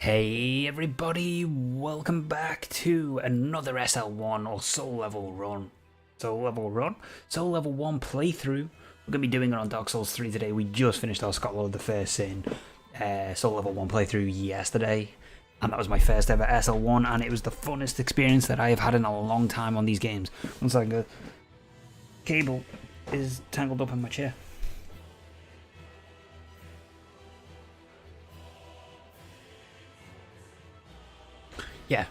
Hey everybody, welcome back to another SL1 or Soul Level 1 playthrough. We're going to be doing it on Dark Souls 3 today. We just finished our Scotland of the First Sin Soul Level 1 playthrough yesterday, and that was my first ever SL1, and it was the funnest experience that I have had in a long time on these games. One second, the cable is tangled up in my chair. Yeah,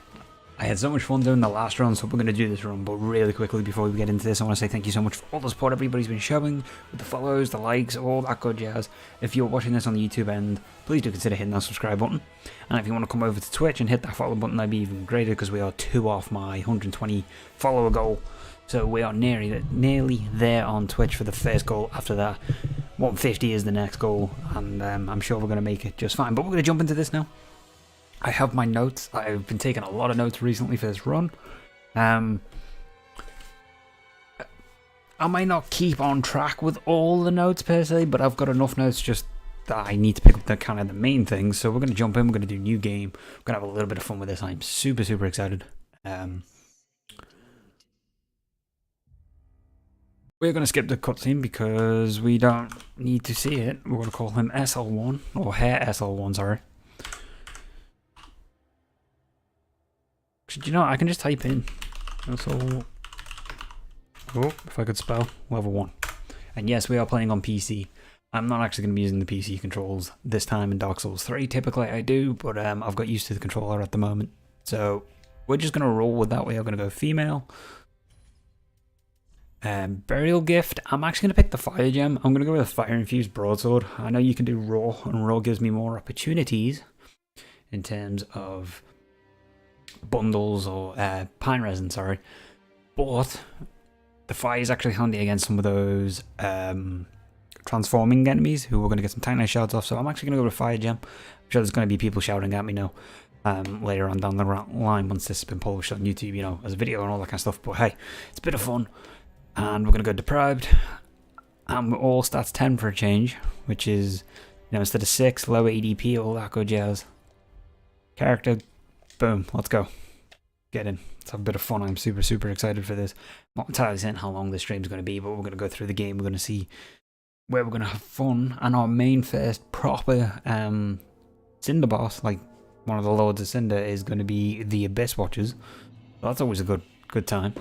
I had so much fun doing the last run, so we're going to do this run. But really quickly, before we get into this, I want to say thank you so much for all the support everybody's been showing, with the follows, the likes, all that good jazz. If you're watching this on the YouTube end, please do consider hitting that subscribe button. And if you want to come over to Twitch and hit that follow button, that'd be even greater, because we are 2 off my 120 follower goal. So we are nearly there on Twitch for the first goal. After that, 150 is the next goal, and I'm sure we're going to make it just fine. But we're going to jump into this now. I have my notes. I've been taking a lot of notes recently for this run. I might not keep on track with all the notes per se, but I've got enough notes just that I need to pick up the kind of the main things. So we're going to jump in. We're going to do new game. We're going to have a little bit of fun with this. I'm super excited. We're going to skip the cutscene because we don't need to see it. We're going to call him SL1, or Hair SL1, sorry. Do you know, I can just type in if I could spell, level 1. And yes, we are playing on PC. I'm not actually going to be using the PC controls this time in Dark Souls 3. Typically I do, but I've got used to the controller at the moment. So we're just going to roll with that way. I'm going to go female. Burial Gift. I'm actually going to pick the Fire Gem. I'm going to go with a Fire Infused Broadsword. I know you can do Raw, and Raw gives me more opportunities in terms of bundles or pine resin, sorry, but the fire is actually handy against some of those transforming enemies who are going to get some Titanite shards off. So I'm actually going to go with Fire Gem. I'm sure there's going to be people shouting at me now later on down the line once this has been published on YouTube, you know, as a video and all that kind of stuff. But hey, it's a bit of fun, and we're going to go Deprived, and we're all stats 10 for a change, which is, you know, instead of 6, lower EDP, all that good jazz. Character. Boom, let's go. Get in. Let's have a bit of fun. I'm super excited for this. Not entirely certain how long this stream's going to be, but we're going to go through the game. We're going to see where we're going to have fun. And our main first proper Cinder boss, like one of the Lords of Cinder, is going to be the Abyss Watchers. So that's always a good time.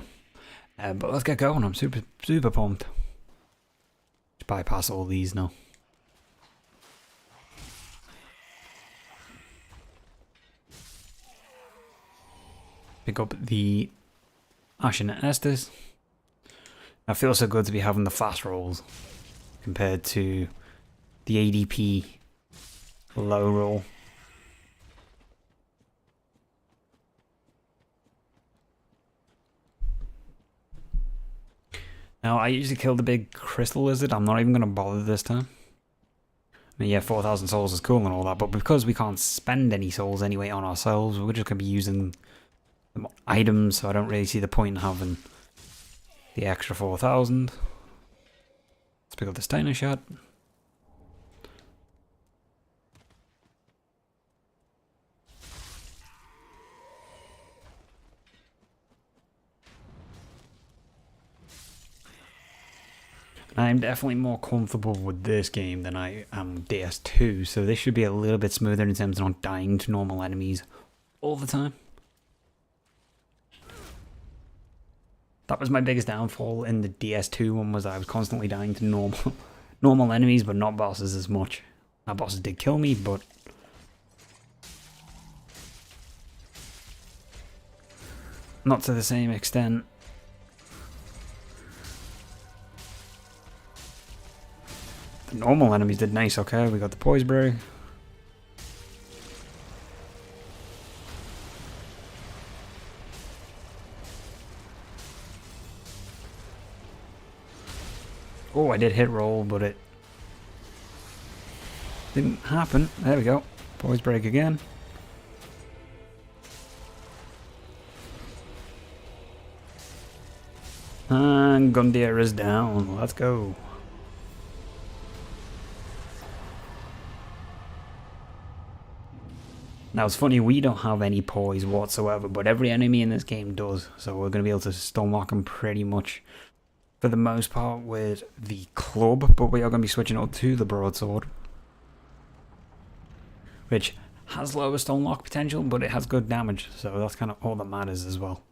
But let's get going. I'm super pumped. Just bypass all these now. Pick up the Ashen Estes. It feels so good to be having the fast rolls compared to the ADP low roll. Now, I usually kill the big crystal lizard. I'm not even going to bother this time. I mean, yeah, 4,000 souls is cool and all that, but because we can't spend any souls anyway on ourselves, we're just going to be using items, so I don't really see the point in having the extra 4,000. Let's pick up this Titanite shard. I'm definitely more comfortable with this game than I am DS2, so this should be a little bit smoother in terms of not dying to normal enemies all the time. That was my biggest downfall in the DS2 one, was I was constantly dying to normal enemies, but not bosses as much. Now, bosses did kill me, but not to the same extent. The normal enemies did nice, okay? We got the Poiseberry. Oh, I did hit roll, but it didn't happen. There we go. Poise break again. And Gundyr is down. Let's go. Now it's funny, we don't have any poise whatsoever, but every enemy in this game does, so we're going to be able to stonewalk them pretty much for the most part with the club, but we are going to be switching up to the broadsword, which has lower stonelock potential, but it has good damage, so that's kind of all that matters as well.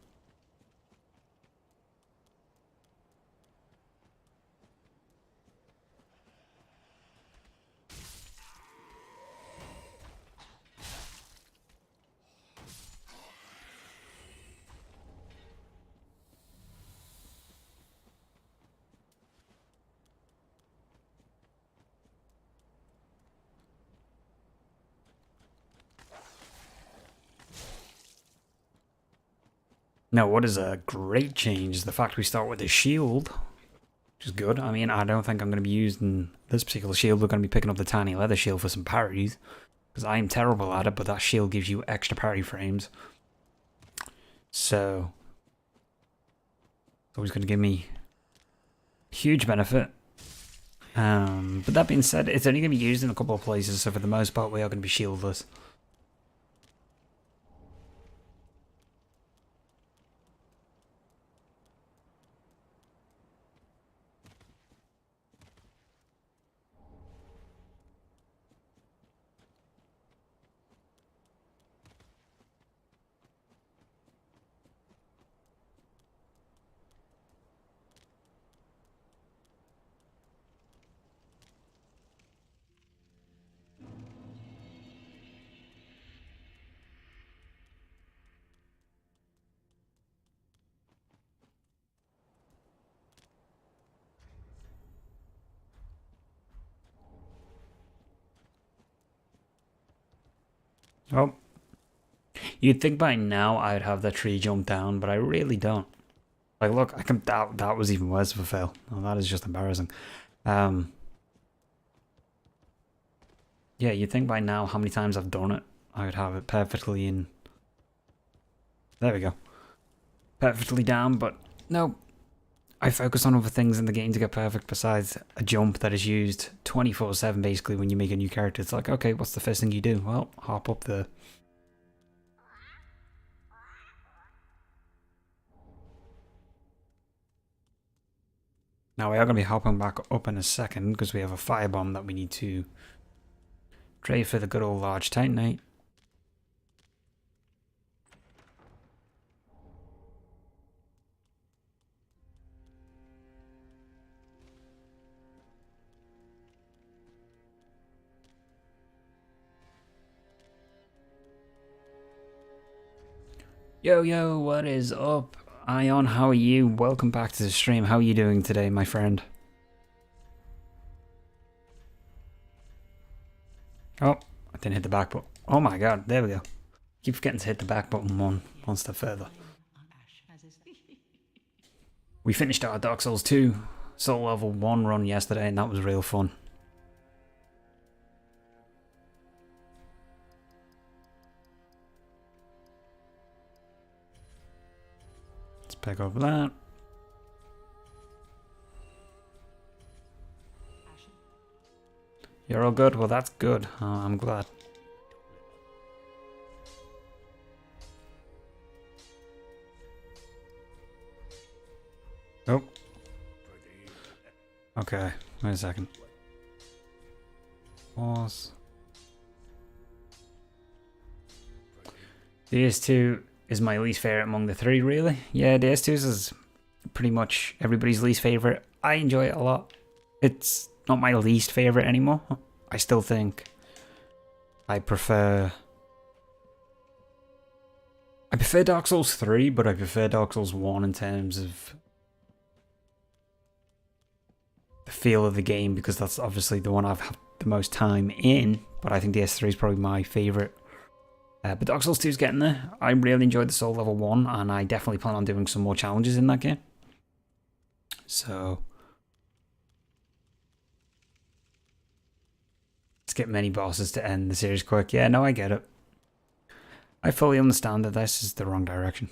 Now, what is a great change is the fact we start with a shield, which is good. I mean, I don't think I'm going to be using this particular shield. We're going to be picking up the tiny leather shield for some parries, because I am terrible at it, but that shield gives you extra parry frames. So, it's always going to give me huge benefit. But that being said, it's only going to be used in a couple of places, so for the most part we are going to be shieldless. Oh, you'd think by now I'd have the tree jump down, but I really don't. Like, look, I can. That was even worse of a fail. Oh, that is just embarrassing. Yeah, you'd think by now how many times I've done it, I would have it perfectly in. There we go, perfectly down. But no, I focus on other things in the game to get perfect. Besides a jump that is used 24/7, basically when you make a new character. It's like, okay, what's the first thing you do? Well, hop up there. Now we are going to be hopping back up in a second because we have a firebomb that we need to trade for the good old large titanite. Yo, what is up? Ion, how are you? Welcome back to the stream. How are you doing today, my friend? Oh, I didn't hit the back button. Oh my god, there we go. Keep forgetting to hit the back button one step further. We finished our Dark Souls 2 Soul Level 1 run yesterday, and that was real fun. Let's pick up that. You're all good? Well, that's good. I'm glad. Oh. Okay, wait a second. Pause. DS2 is my least favorite among the three, really. Yeah, DS2 is pretty much everybody's least favorite. I enjoy it a lot. It's not my least favorite anymore. I still think I prefer Dark Souls 3, but I prefer Dark Souls 1 in terms of the feel of the game, because that's obviously the one I've had the most time in, but I think DS3 is probably my favourite. But Dark Souls 2 is getting there. I really enjoyed the Soul Level 1, and I definitely plan on doing some more challenges in that game. So let's get many bosses to end the series quick. Yeah, no, I get it. I fully understand that this is the wrong direction.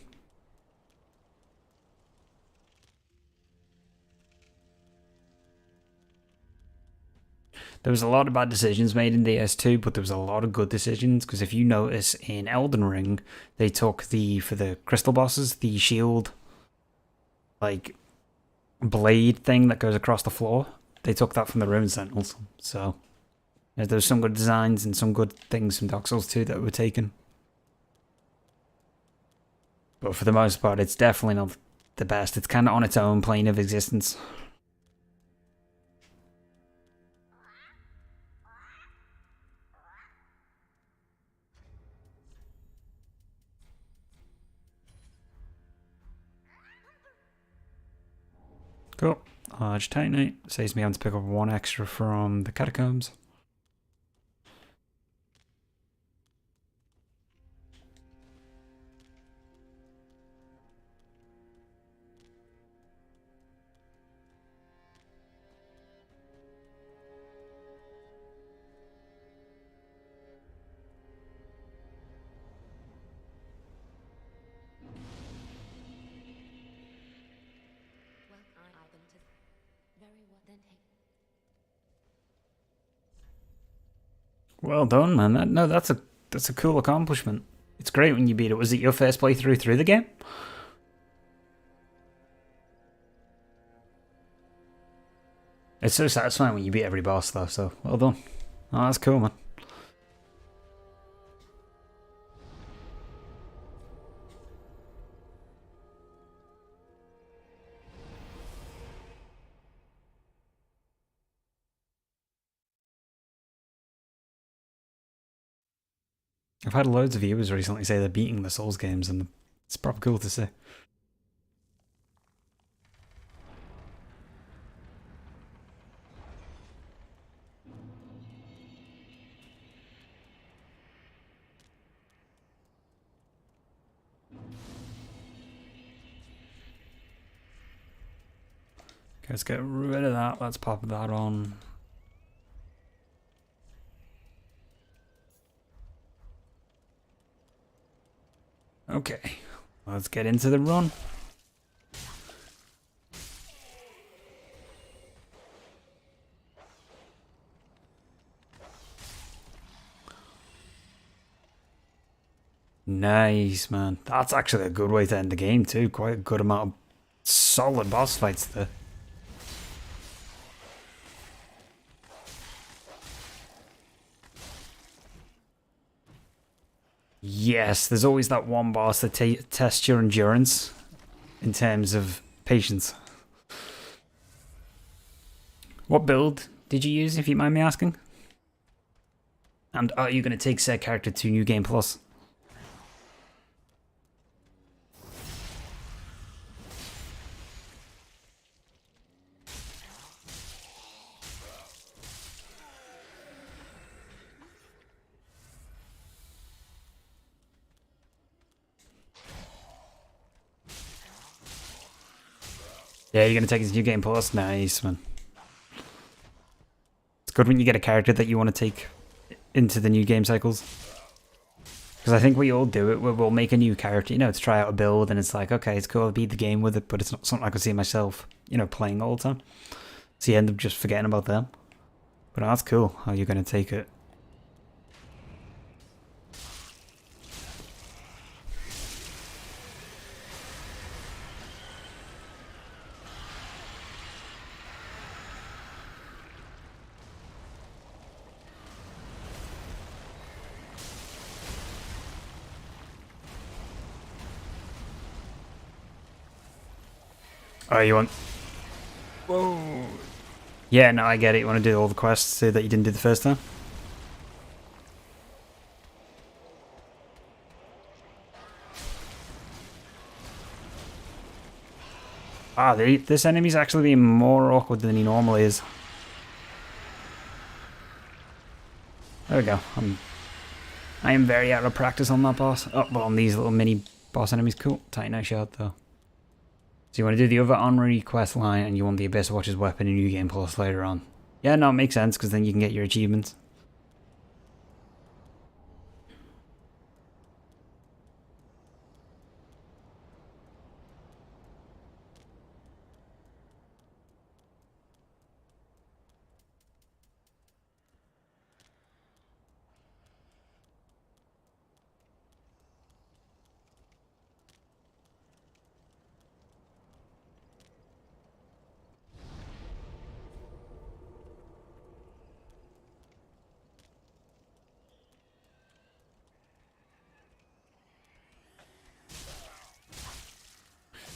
There was a lot of bad decisions made in DS2, but there was a lot of good decisions, because if you notice in Elden Ring, they took for the crystal bosses, the shield, like, blade thing that goes across the floor. They took that from the Rune Sentinels. So, yeah, there's some good designs and some good things from Dark Souls 2 that were taken. But for the most part, it's definitely not the best. It's kind of on its own plane of existence. Cool. Large Titanite saves me having to pick up 1 extra from the catacombs. Well done, man. That's a cool accomplishment. It's great when you beat it. Was it your first playthrough through the game? It's so satisfying when you beat every boss, though, so well done. Oh, that's cool, man. I've had loads of viewers recently say they're beating the Souls games, and it's proper cool to see. Okay, let's get rid of that. Let's pop that on. Okay, let's get into the run. Nice, man. That's actually a good way to end the game too. Quite a good amount of solid boss fights there. Yes, there's always that one boss that tests your endurance in terms of patience. What build did you use, if you mind me asking? And are you going to take said character to New Game Plus? Yeah, you're going to take it to New Game Plus? Nice, man. It's good when you get a character that you want to take into the new game cycles. Because I think we all do it, where we'll make a new character, to try out a build, and it's like, okay, it's cool, I'll beat the game with it, but it's not something I can see myself, playing all the time. So you end up just forgetting about them. But that's cool, how you're going to take it. Oh, you want... Whoa. Yeah, no, I get it. You want to do all the quests that you didn't do the first time? Ah, this enemy's actually being more awkward than he normally is. There we go. I am very out of practice on that boss. Oh, well, on these little mini boss enemies. Cool. Titanite shot, though. So you want to do the other honorary quest line, and you want the Abyss Watcher's weapon in New Game Plus later on. Yeah, no, it makes sense, because then you can get your achievements.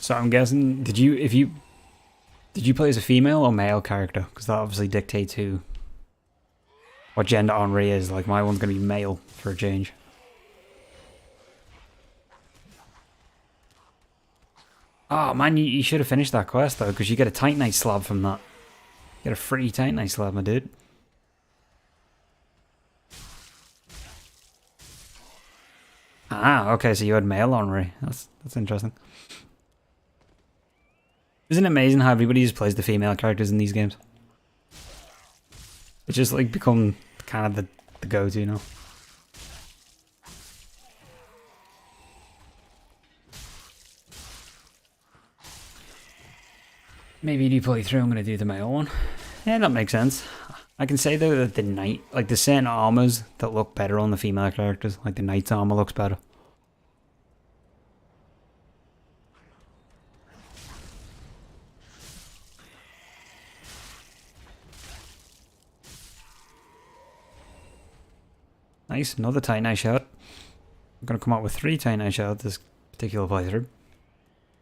So I'm guessing, did you play as a female or male character? Because that obviously dictates what gender Henri is. Like, my one's going to be male for a change. Oh man, you should have finished that quest though, because you get a Titanite slab from that. You get a free Titanite slab, my dude. Ah, okay, so you had male Henri. That's interesting. Isn't it amazing how everybody just plays the female characters in these games? It's just like become kind of the go-to now. Maybe you play through, I'm going to do the male one. Yeah, that makes sense. I can say though that the knight, like the certain armors that look better on the female characters, like the knight's armor looks better. Nice, another Titanite shard. I'm going to come out with 3 Titanite shards this particular playthrough.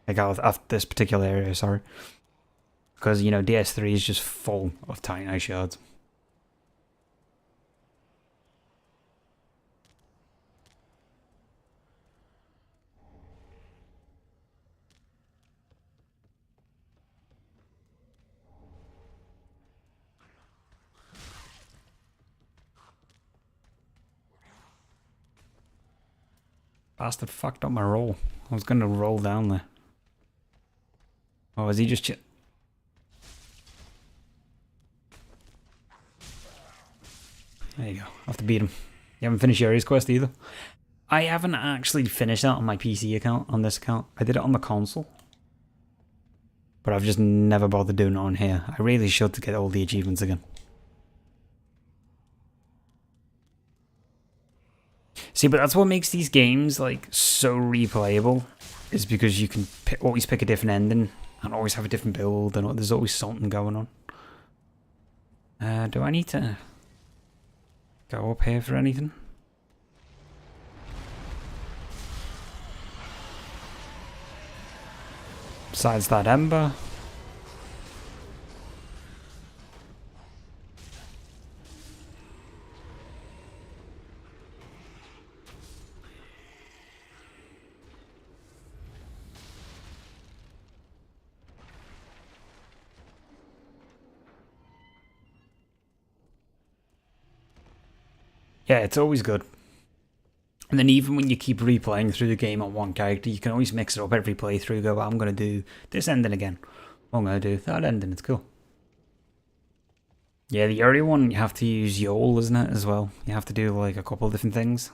Like after this particular area, sorry. Because, you know, DS3 is just full of Titanite shards. Bastard fucked up my roll. I was going to roll down there. Oh, is he just There you go. I have to beat him. You haven't finished Yuri's quest either. I haven't actually finished that on my PC account, on this account. I did it on the console. But I've just never bothered doing it on here. I really should to get all the achievements again. See, but that's what makes these games like so replayable, is because you can always pick a different ending and always have a different build, and there's always something going on. Do I need to go up here for anything? Besides that ember. Yeah, it's always good. And then even when you keep replaying through the game on one character, you can always mix it up every playthrough. Go, well, I'm going to do this ending again. I'm going to do that ending. It's cool. Yeah, the early one, you have to use Yol, isn't it, as well? You have to do like a couple of different things.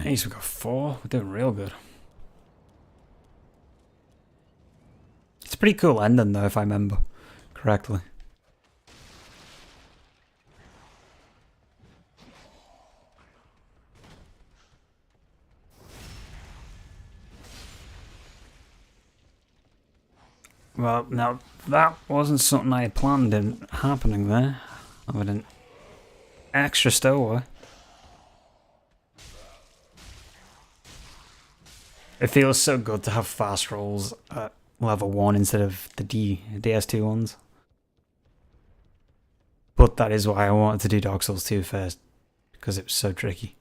Nice, we got 4. We're doing real good. It's a pretty cool ending though, if I remember correctly. Well, now that wasn't something I had planned in happening there. I had an extra stowaway. It feels so good to have fast rolls at level 1 instead of the DS2 ones. But that is why I wanted to do Dark Souls 2 first, because it was so tricky.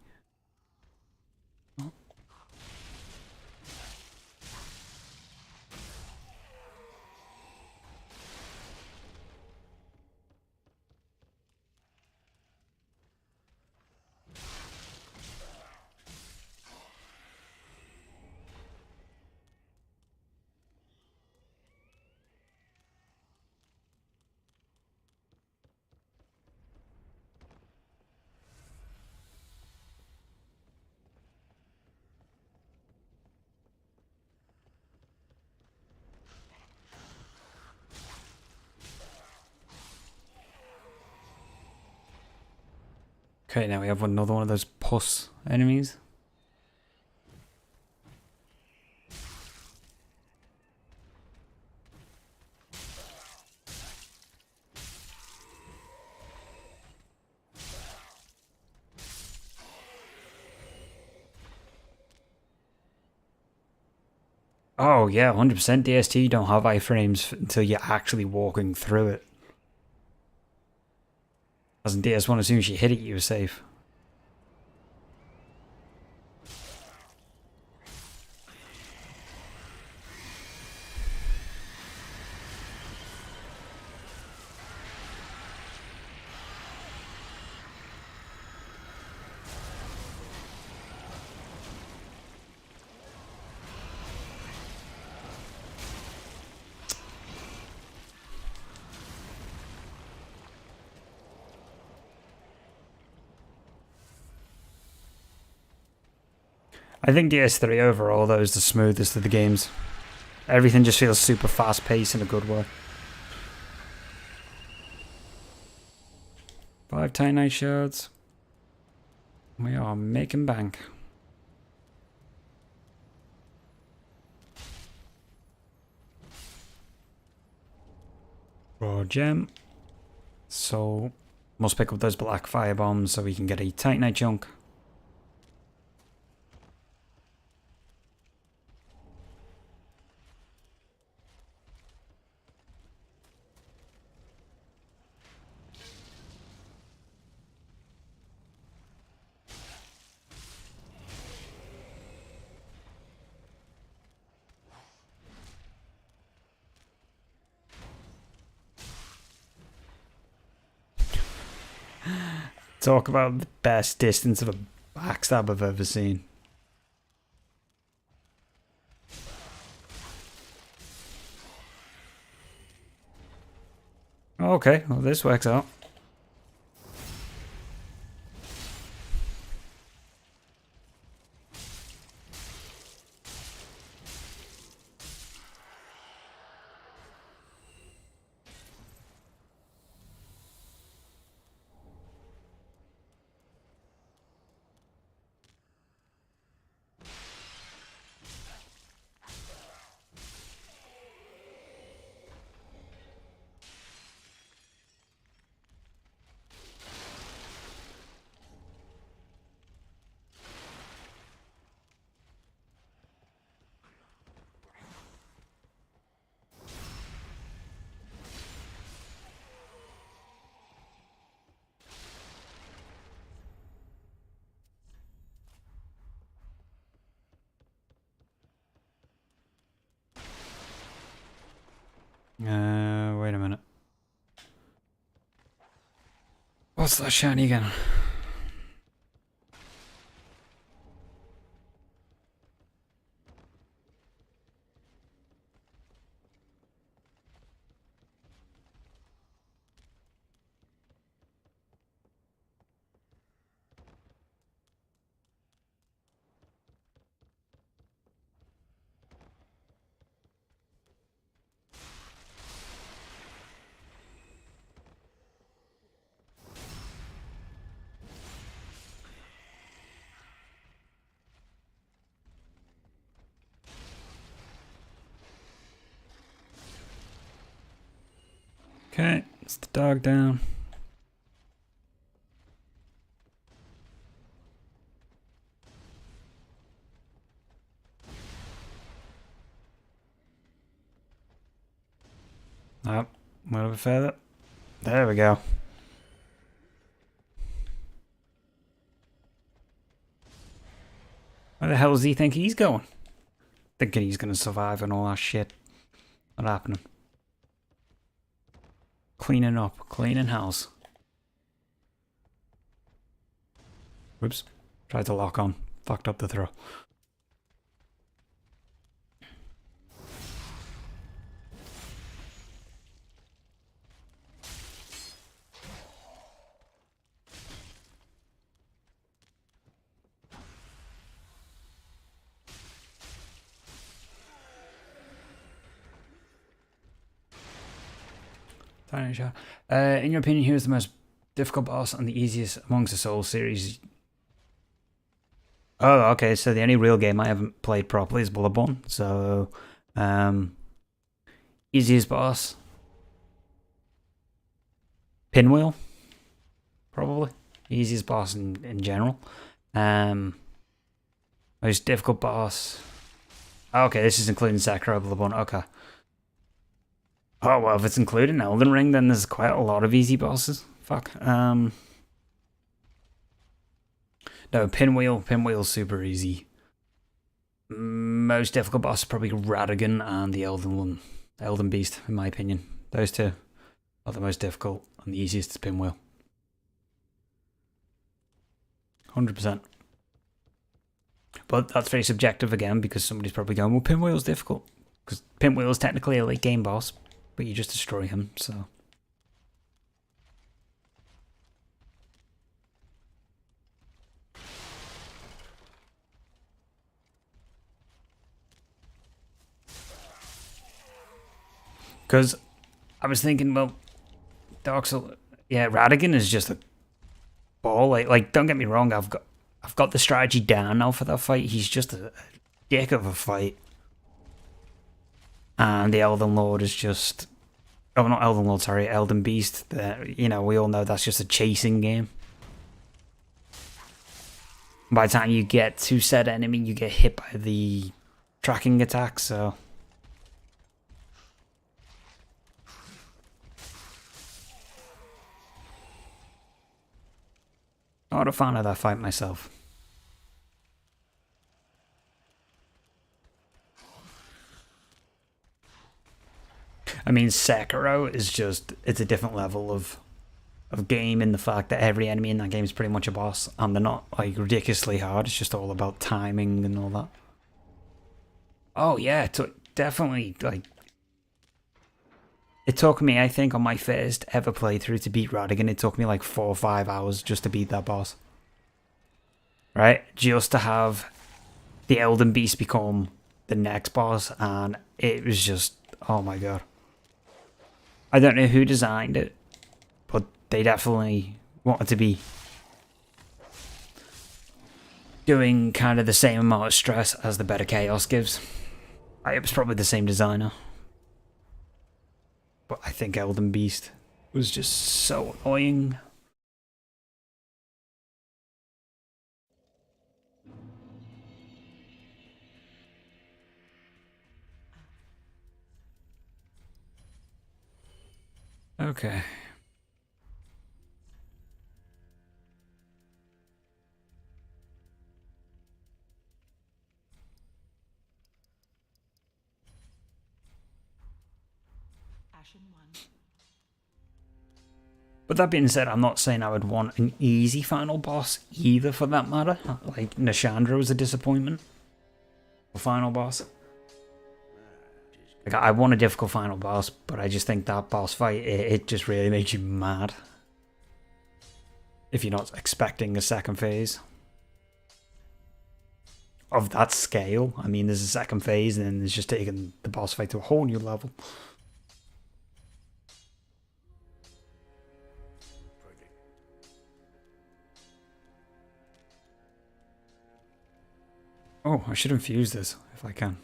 Okay, now we have another one of those pus enemies. Oh yeah, 100% DST, you don't have iframes until you're actually walking through it. As in DS1, as soon as you hit it, you were safe. I think DS3 overall, though, is the smoothest of the games. Everything just feels super fast paced in a good way. 5 Titanite shards. We are making bank. Raw gem. So, must pick up those black fire bombs so we can get a Titanite chunk. Talk about the best distance of a backstab I've ever seen. Okay, well this works out. Wait a minute. What's that shiny again? Okay, it's the dog down. Up, a little bit further. There we go. Where the hell does he think he's going? Thinking he's gonna survive and all that shit. Not happening. Cleaning up, cleaning house. Whoops. Tried to lock on. Fucked up the throw. Tiny shot. In your opinion, who's the most difficult boss and the easiest amongst the Souls series. Oh, okay, so the only real game I haven't played properly is Bloodborne, so easiest boss. Pinwheel, probably. Easiest boss in general. Most difficult boss. Okay, this is including Sekiro, Bloodborne, okay. Oh, well, if it's including Elden Ring, then there's quite a lot of easy bosses. Fuck. No, Pinwheel's super easy. Most difficult boss is probably Radigan and the Elden Beast, in my opinion. Those two are the most difficult, and the easiest is Pinwheel. 100%. But that's very subjective again, because somebody's probably going, well, Pinwheel's difficult. Because Pinwheel's technically a late game boss, but you just destroy him, so. Because I was thinking, well, Dark Souls, yeah, Radigan is just a ball. Like, don't get me wrong, I've got the strategy down now for that fight. He's just a dick of a fight. And the Elden Lord is just... Oh, not Elden Lord, sorry. Elden Beast. You know, we all know that's just a chasing game. By the time you get to said enemy, you get hit by the tracking attack, so... Not a fan of that fight myself. I mean, Sekiro is just, it's a different level of game in the fact that every enemy in that game is pretty much a boss, and they're not like ridiculously hard. It's just all about timing and all that. Oh yeah, definitely, like, it took me, I think, on my first ever playthrough to beat Radigan, it took me like 4 or 5 hours just to beat that boss. Right? Just to have the Elden Beast become the next boss, and it was just, oh my god. I don't know who designed it, but they definitely wanted to be doing kind of the same amount of stress as the Better Chaos gives. It was probably the same designer. But I think Elden Beast was just so annoying. Okay. But that being said, I'm not saying I would want an easy final boss either, for that matter. Like, Nashandra was a disappointment. The final boss. Like, I want a difficult final boss, but I just think that boss fight, it just really makes you mad. If you're not expecting a second phase. Of that scale. I mean, there's a second phase, and then there's just taking the boss fight to a whole new level. Oh, I should infuse this, if I can.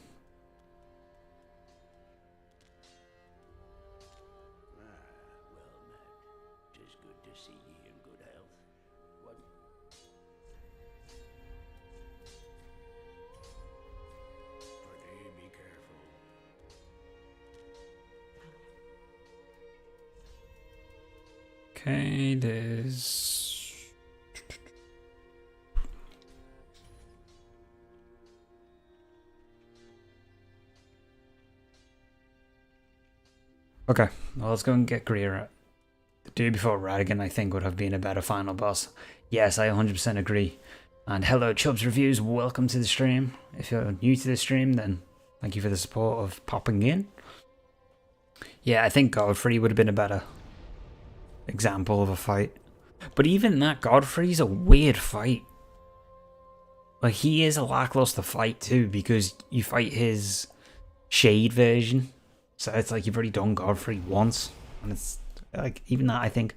Okay, there's... Okay, well, let's go and get Greer. The dude before Radigan, I think, would have been a better final boss. Yes, I 100% agree. And hello, Chubbs Reviews, welcome to the stream. If you're new to the stream, then thank you for the support of popping in. Yeah, I think Godfrey would have been a better example of a fight. But even that, Godfrey's a weird fight. Like, he is a lackluster fight too, because you fight his Shade version. So it's like you've already done Godfrey once. And it's like, even that, I think,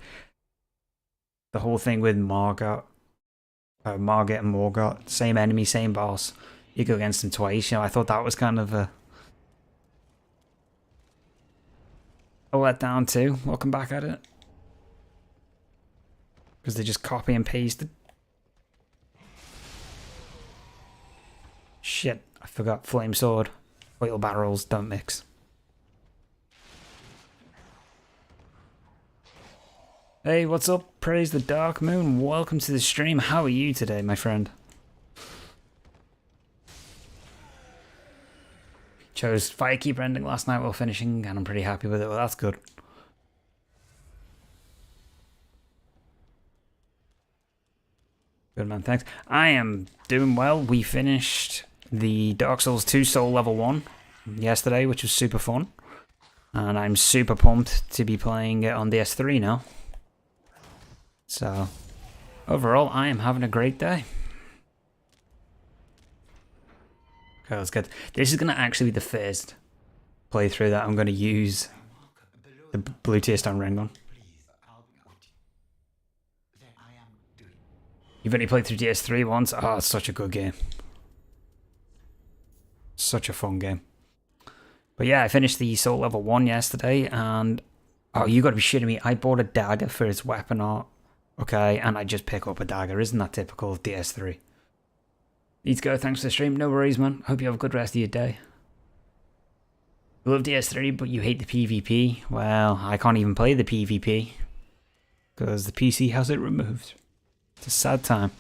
the whole thing with Margit and Morgott, same enemy, same boss. You go against them twice. You know, I thought that was kind of a letdown too. Looking back at it, because they just copy and pasted. Shit, I forgot flame sword. Oil barrels don't mix. Hey, what's up? Praise the Dark Moon. Welcome to the stream. How are you today, my friend? Chose Firekeeper ending last night while finishing, and I'm pretty happy with it. Well, that's good. Good man, thanks. I am doing well. We finished the Dark Souls 2 Soul Level 1 yesterday, which was super fun. And I'm super pumped to be playing it on the S3 now. So, overall, I am having a great day. Okay, that's good. This is going to actually be the first playthrough that I'm going to use the blue tier stone ring on. You've only played through DS3 once? Oh, it's such a good game. Such a fun game. But yeah, I finished the Soul Level 1 yesterday, and... Oh, you gotta be shitting me. I bought a dagger for its weapon art. Okay, and I just pick up a dagger. Isn't that typical of DS3? Need to go. Thanks for the stream. No worries, man. Hope you have a good rest of your day. You love DS3, but you hate the PvP. Well, I can't even play the PvP. Because the PC has it removed. It's a sad time.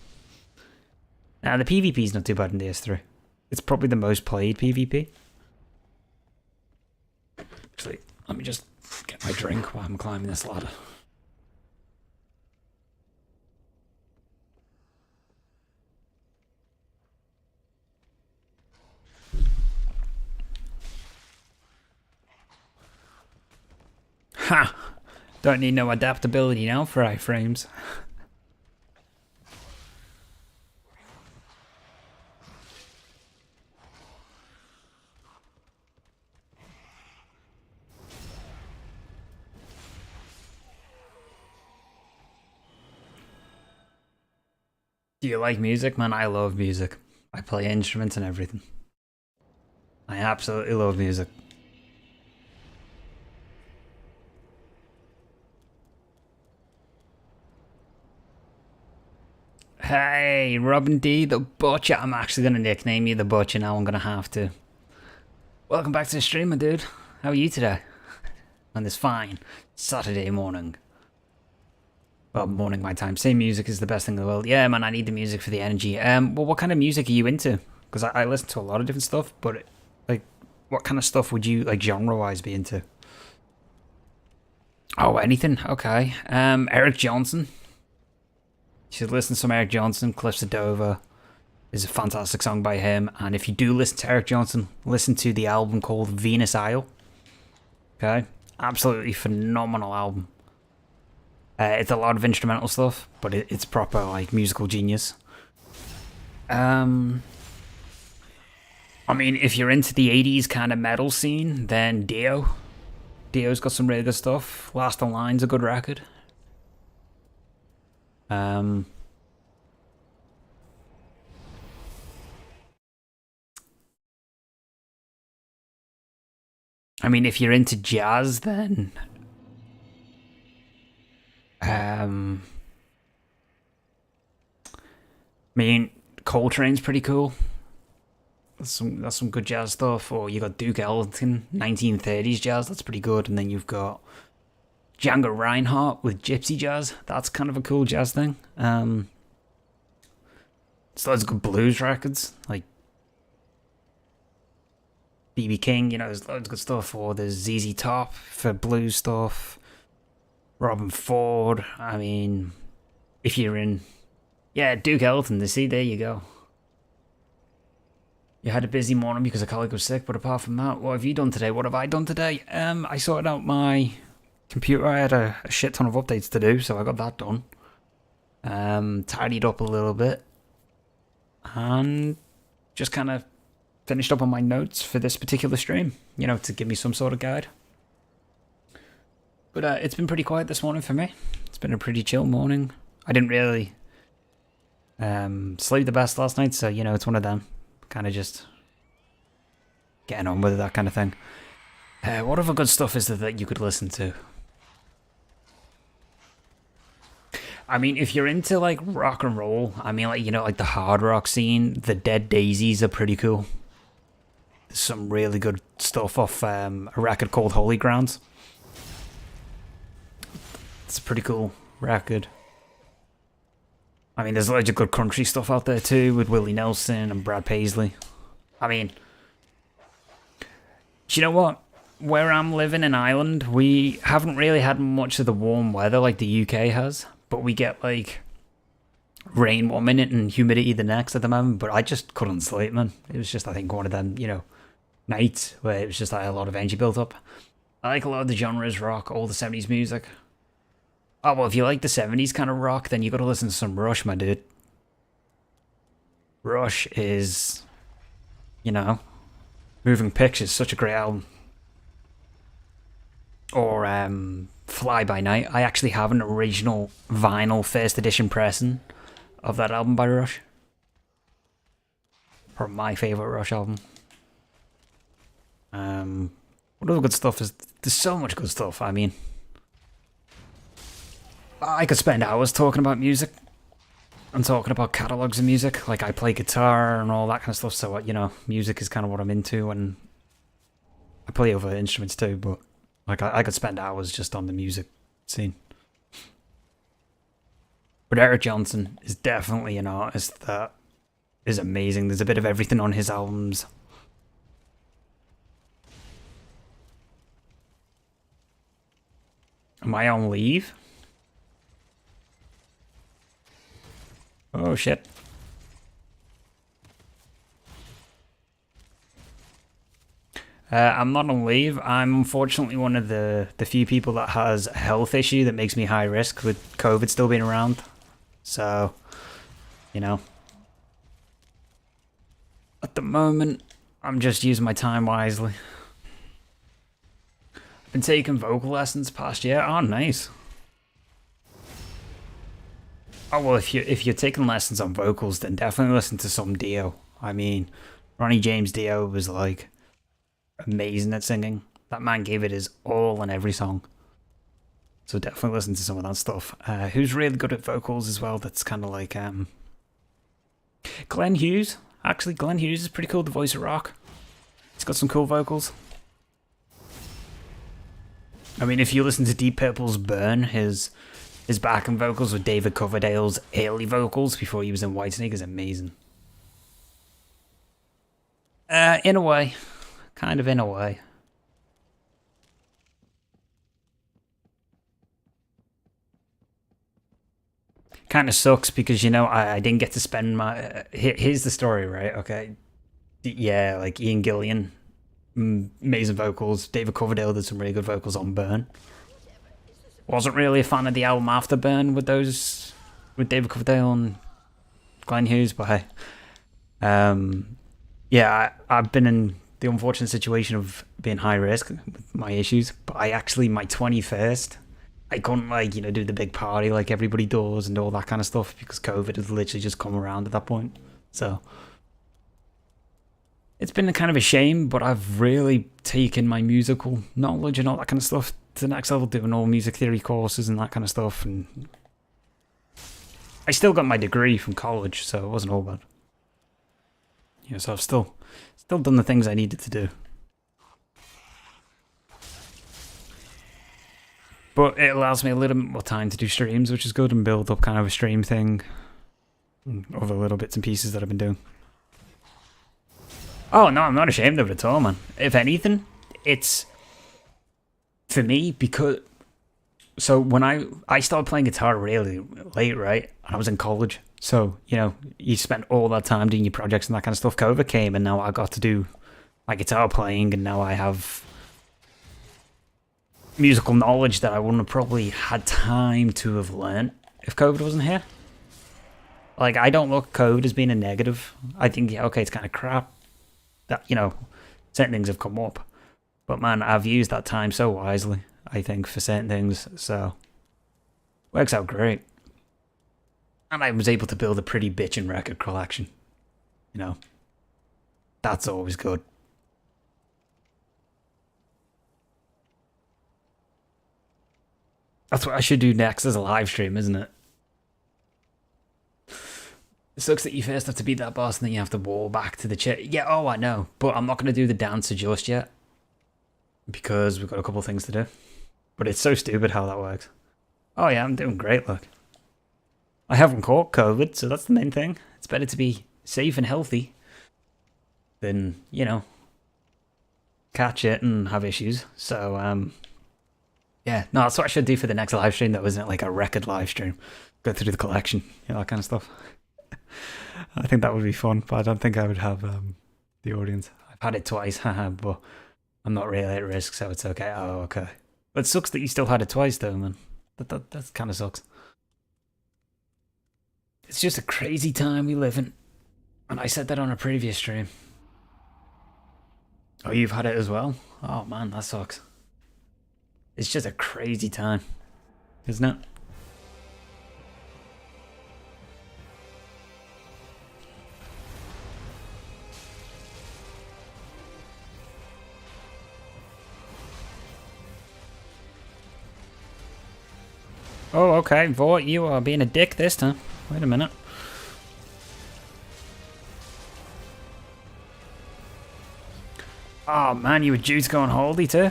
Now, the PvP is not too bad in DS3. It's probably the most played PvP. Actually, let me just get my drink while I'm climbing this ladder. Ha! Don't need no adaptability now for iframes. Do you like music? Man, I love music. I play instruments and everything. I absolutely love music. Hey, Robin D, the Butcher. I'm actually going to nickname you the Butcher now. I'm going to have to. Welcome back to the stream, my dude. How are you today? On this fine Saturday morning. Well, morning my time. Same music is the best thing in the world. Yeah, man, I need the music for the energy. Well, what kind of music are you into? Because I listen to a lot of different stuff, but like, what kind of stuff would you, like, genre-wise be into? Oh, anything? Okay. Eric Johnson. You should listen to some Eric Johnson. Cliffs of Dover is a fantastic song by him. And if you do listen to Eric Johnson, listen to the album called Venus Isle. Okay? Absolutely phenomenal album. It's a lot of instrumental stuff, but it's proper, like, musical genius. I mean, if you're into the 80s kind of metal scene, then Dio. Dio's got some really good stuff. Last in Line's a good record. I mean, if you're into jazz, then... I mean, Coltrane's pretty cool. That's some good jazz stuff. Or you got Duke Ellington, 1930s jazz. That's pretty good. And then you've got Django Reinhardt with gypsy jazz. That's kind of a cool jazz thing. So there's good blues records like B.B. King. You know, there's loads of good stuff. Or there's ZZ Top for blues stuff. Robin Ford. I mean, if you're in... Yeah, Duke Ellington. See, there you go. You had a busy morning because a colleague was sick, but apart from that, what have you done today? What have I done today? I sorted out my computer. I had a shit ton of updates to do, so I got that done. Tidied up a little bit. And just kind of finished up on my notes for this particular stream, you know, to give me some sort of guide. But it's been pretty quiet this morning for me. It's been a pretty chill morning. I didn't really sleep the best last night, so, you know, it's one of them. Kind of just getting on with it, that kind of thing. What other good stuff is there that you could listen to? I mean, if you're into, like, rock and roll, I mean, like, you know, like the hard rock scene, the Dead Daisies are pretty cool. There's some really good stuff off a record called Holy Grounds. It's a pretty cool record. I mean, there's loads of good country stuff out there too, with Willie Nelson and Brad Paisley. I mean, do you know what? Where I'm living in Ireland, we haven't really had much of the warm weather like the UK has, but we get like rain one minute and humidity the next at the moment, but I just couldn't sleep, man. It was just, I think, one of them, you know, nights where it was just like a lot of energy built up. I like a lot of the genres, rock, all the 70s music. Oh, well, if you like the 70s kind of rock, then you gotta listen to some Rush, my dude. Rush is, you know, Moving Pictures, such a great album. Or Fly By Night. I actually have an original vinyl first edition pressing of that album by Rush. Or my favourite Rush album. What other good stuff is... There's so much good stuff, I mean... I could spend hours talking about music. And talking about catalogues of music. Like, I play guitar and all that kind of stuff, so, you know, music is kind of what I'm into, and... I play other instruments too, but... Like, I could spend hours just on the music scene. But Eric Johnson is definitely an artist that is amazing. There's a bit of everything on his albums. Am I on leave? Oh, shit. I'm not on leave. I'm unfortunately one of the few people that has a health issue that makes me high risk with COVID still being around. So, you know. At the moment, I'm just using my time wisely. I've been taking vocal lessons past year. Oh, nice. Oh, well, if you're taking lessons on vocals, then definitely listen to some Dio. I mean, Ronnie James Dio was like... amazing at singing. That man gave it his all in every song. So definitely listen to some of that stuff. Who's really good at vocals as well, that's kind of like Glenn Hughes. Actually, Glenn Hughes is pretty cool, the voice of rock. He's got some cool vocals. I mean, if you listen to Deep Purple's Burn, his backing vocals with David Coverdale's early vocals before he was in Whitesnake is amazing. In a way. Kind of in a way. Kind of sucks because, you know, I didn't get to spend my... here's the story, right? Okay. Yeah, like Ian Gillian, amazing vocals. David Coverdale did some really good vocals on Burn. Wasn't really a fan of the album after Burn with David Coverdale and Glenn Hughes, but hey. Yeah, I've been in the unfortunate situation of being high risk with my issues, but I actually, my 21st, I couldn't, like, you know, do the big party like everybody does and all that kind of stuff because COVID has literally just come around at that point. So it's been a kind of a shame, but I've really taken my musical knowledge and all that kind of stuff to the next level, doing all music theory courses and that kind of stuff, and I still got my degree from college, so it wasn't all bad. Yeah, so I've still done the things I needed to do. But it allows me a little bit more time to do streams, which is good, and build up kind of a stream thing. And other little bits and pieces that I've been doing. Oh, no, I'm not ashamed of it at all, man. If anything, it's... for me, because... So when I started playing guitar really late, right? I was in college. So, you know, you spent all that time doing your projects and that kind of stuff. COVID came, and now I got to do my guitar playing, and now I have musical knowledge that I wouldn't have probably had time to have learned if COVID wasn't here. Like, I don't look at COVID as being a negative. I think, yeah, okay, it's kind of crap that, you know, certain things have come up. But man, I've used that time so wisely, I think, for certain things. So, works out great. And I was able to build a pretty bitchin' record collection. You know, that's always good. That's what I should do next as a live stream, isn't it? It sucks that you first have to beat that boss and then you have to walk back to the chair. Yeah, oh, I know. But I'm not going to do the dancer just yet. Because we've got a couple of things to do. But it's so stupid how that works. Oh yeah, I'm doing great, look. I haven't caught COVID, so that's the main thing. It's better to be safe and healthy than, you know, catch it and have issues. So, yeah. No, that's what I should do for the next live stream, though, isn't it? Like a record live stream. Go through the collection, you know, that kind of stuff. I think that would be fun, but I don't think I would have the audience. I've had it twice, haha, but I'm not really at risk, so it's okay. Oh, okay. But it sucks that you still had it twice, though, man. That kind of sucks. It's just a crazy time we live in. And I said that on a previous stream. Oh, you've had it as well? Oh, man, that sucks. It's just a crazy time, isn't it? Oh, okay, Vought, you are being a dick this time. Wait a minute. Oh man, you were due to go on holiday too?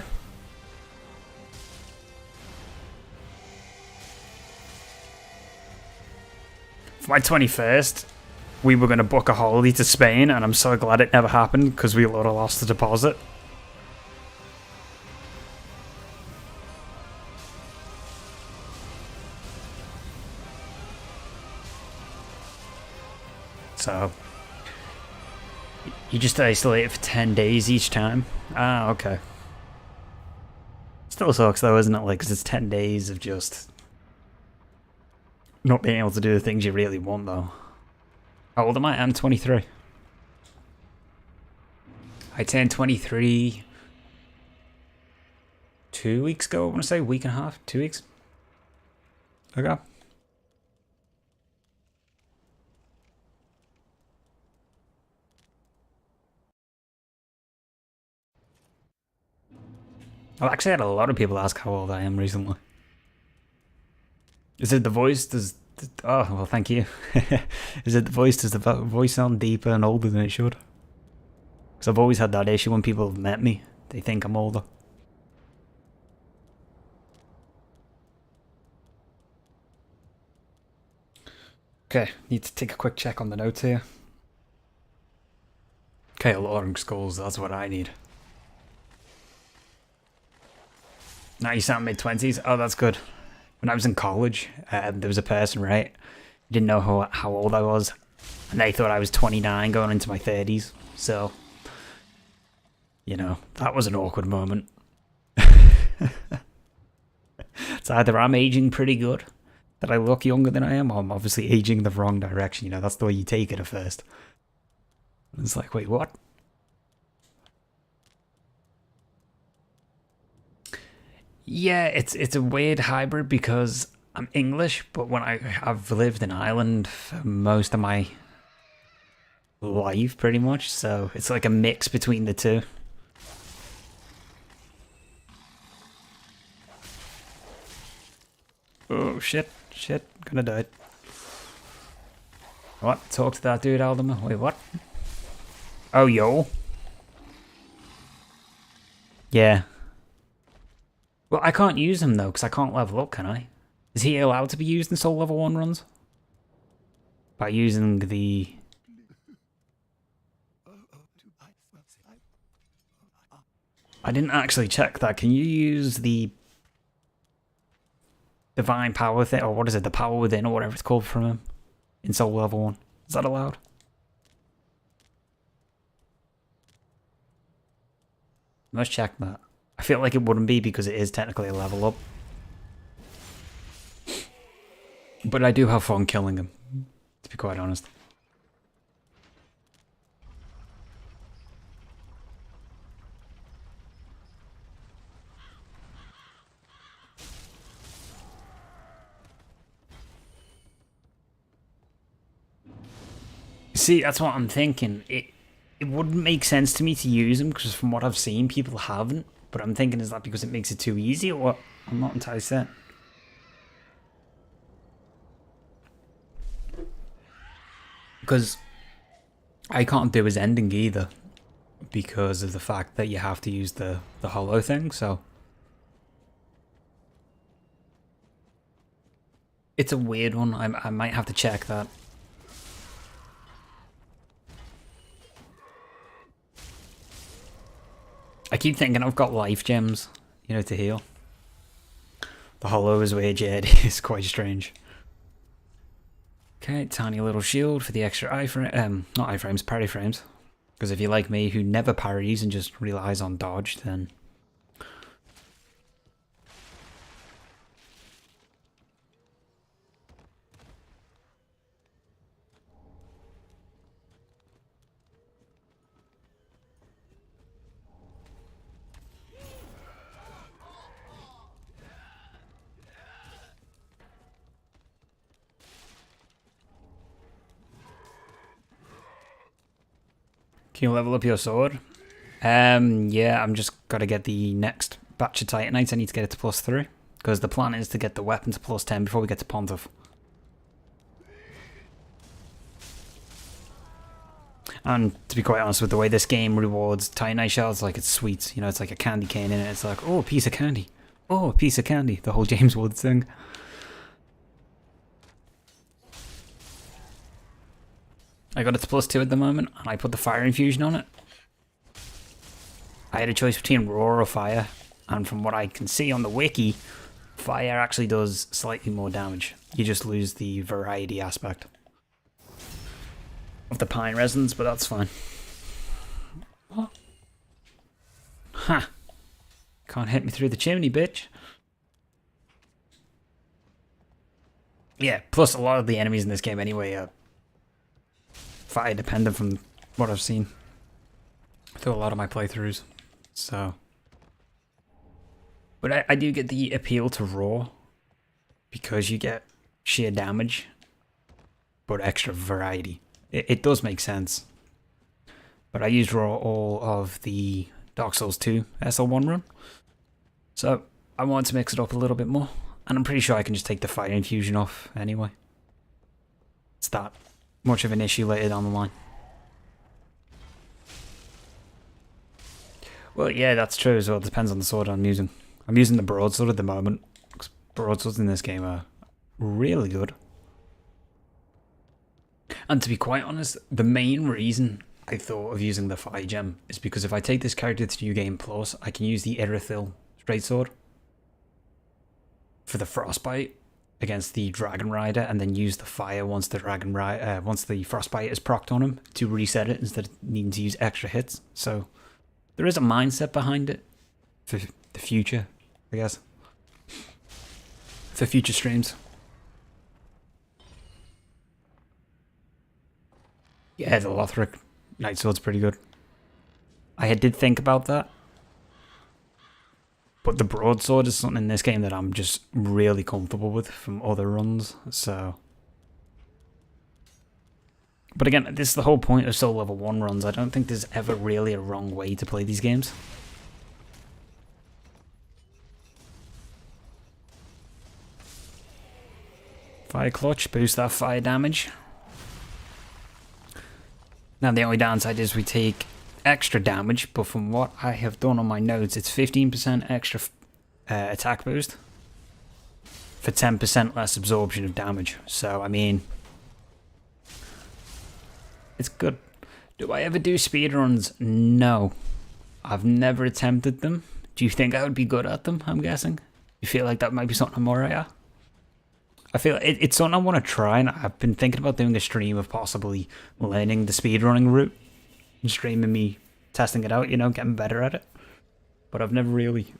For my 21st, we were going to book a holiday to Spain, and I'm so glad it never happened because we would have lost the deposit. So, you just isolate it for 10 days each time? Ah, okay. Still sucks though, isn't it? Like, because it's 10 days of just not being able to do the things you really want, though. How old am I? I'm 23. I turned 23 2 weeks ago, I want to say. Week and a half? 2 weeks? Okay. I've actually had a lot of people ask how old I am recently. Is it the voice? Oh, well, thank you. Is it the voice? Does the voice sound deeper and older than it should? Because I've always had that issue when people have met me. They think I'm older. Okay, need to take a quick check on the notes here. Okay, alarm skulls, that's what I need. Now you sound mid-20s? Oh, that's good. When I was in college, there was a person, right? Didn't know how old I was. And they thought I was 29 going into my 30s. So, you know, that was an awkward moment. It's either I'm aging pretty good, that I look younger than I am, or I'm obviously aging the wrong direction. You know, that's the way you take it at first. And it's like, wait, what? Yeah, it's a weird hybrid because I'm English, but when I've lived in Ireland for most of my life, pretty much, so it's like a mix between the two. Oh shit, gonna die. What? Talk to that dude, Aldemir. Wait, what? Oh, yo. Yeah. Well, I can't use him though, because I can't level up, can I? Is he allowed to be used in Soul Level 1 runs? By using the... I didn't actually check that. Can you use the Divine Power thing, or what is it, the Power Within, or whatever it's called from him, in Soul Level 1? Is that allowed? Let's check that. I feel like it wouldn't be because it is technically a level up. But I do have fun killing him, to be quite honest. See, that's what I'm thinking. It wouldn't make sense to me to use them because from what I've seen, people haven't. But I'm thinking, is that because it makes it too easy or what? I'm not entirely certain. Because I can't do his ending either because of the fact that you have to use the hollow thing, so it's a weird one. I might have to check that. I keep thinking I've got life gems, you know, to heal. The hollow is weird, yeah, it is quite strange. Okay, tiny little shield for the extra iframe, not iframes, parry frames. Because if you're like me, who never parries and just relies on dodge, then... Can you level up your sword? Yeah, I'm just gotta get the next batch of Titanites. I need to get it to +3. Because the plan is to get the weapon to +10 before we get to Pontiff. And to be quite honest with the way this game rewards Titanite shells, like it's sweet. You know, it's like a candy cane in it. It's like, oh, a piece of candy. Oh, a piece of candy. The whole James Woods thing. I got it to +2 at the moment, and I put the fire infusion on it. I had a choice between raw or fire, and from what I can see on the wiki, fire actually does slightly more damage. You just lose the variety aspect of the pine resins, but that's fine. What? Ha! Can't hit me through the chimney, bitch. Yeah, plus a lot of the enemies in this game anyway are fire dependent from what I've seen through a lot of my playthroughs, so... But I do get the appeal to raw, because you get sheer damage, but extra variety. It does make sense. But I used raw all of the Dark Souls 2 SL1 run, so I wanted to mix it up a little bit more, and I'm pretty sure I can just take the fire infusion off anyway. It's that much of an issue later down the line. Well, yeah, that's true as well. It depends on the sword I'm using. I'm using the broadsword at the moment, because broadswords in this game are really good. And to be quite honest, the main reason I thought of using the fire gem is because if I take this character to New Game Plus, I can use the Irithyll straight sword for the frostbite against the Dragon Rider, and then use the fire once the once the frostbite is procced on him to reset it instead of needing to use extra hits. So there is a mindset behind it for the future, I guess, for future streams. Yeah, the Lothric Night Sword's pretty good. I did think about that, but the broadsword is something in this game that I'm just really comfortable with from other runs, so... But again, this is the whole point of Soul Level 1 runs. I don't think there's ever really a wrong way to play these games. Fire Clutch, boost that fire damage. Now the only downside is we take extra damage, but from what I have done on my notes, it's 15% extra attack boost for 10% less absorption of damage. So, I mean, it's good. Do I ever do speedruns? No. I've never attempted them. Do you think I would be good at them, I'm guessing? You feel like that might be something I'm alright at? I feel it's something I want to try, and I've been thinking about doing a stream of possibly learning the speedrunning route and streaming me testing it out, you know, getting better at it. But I've never really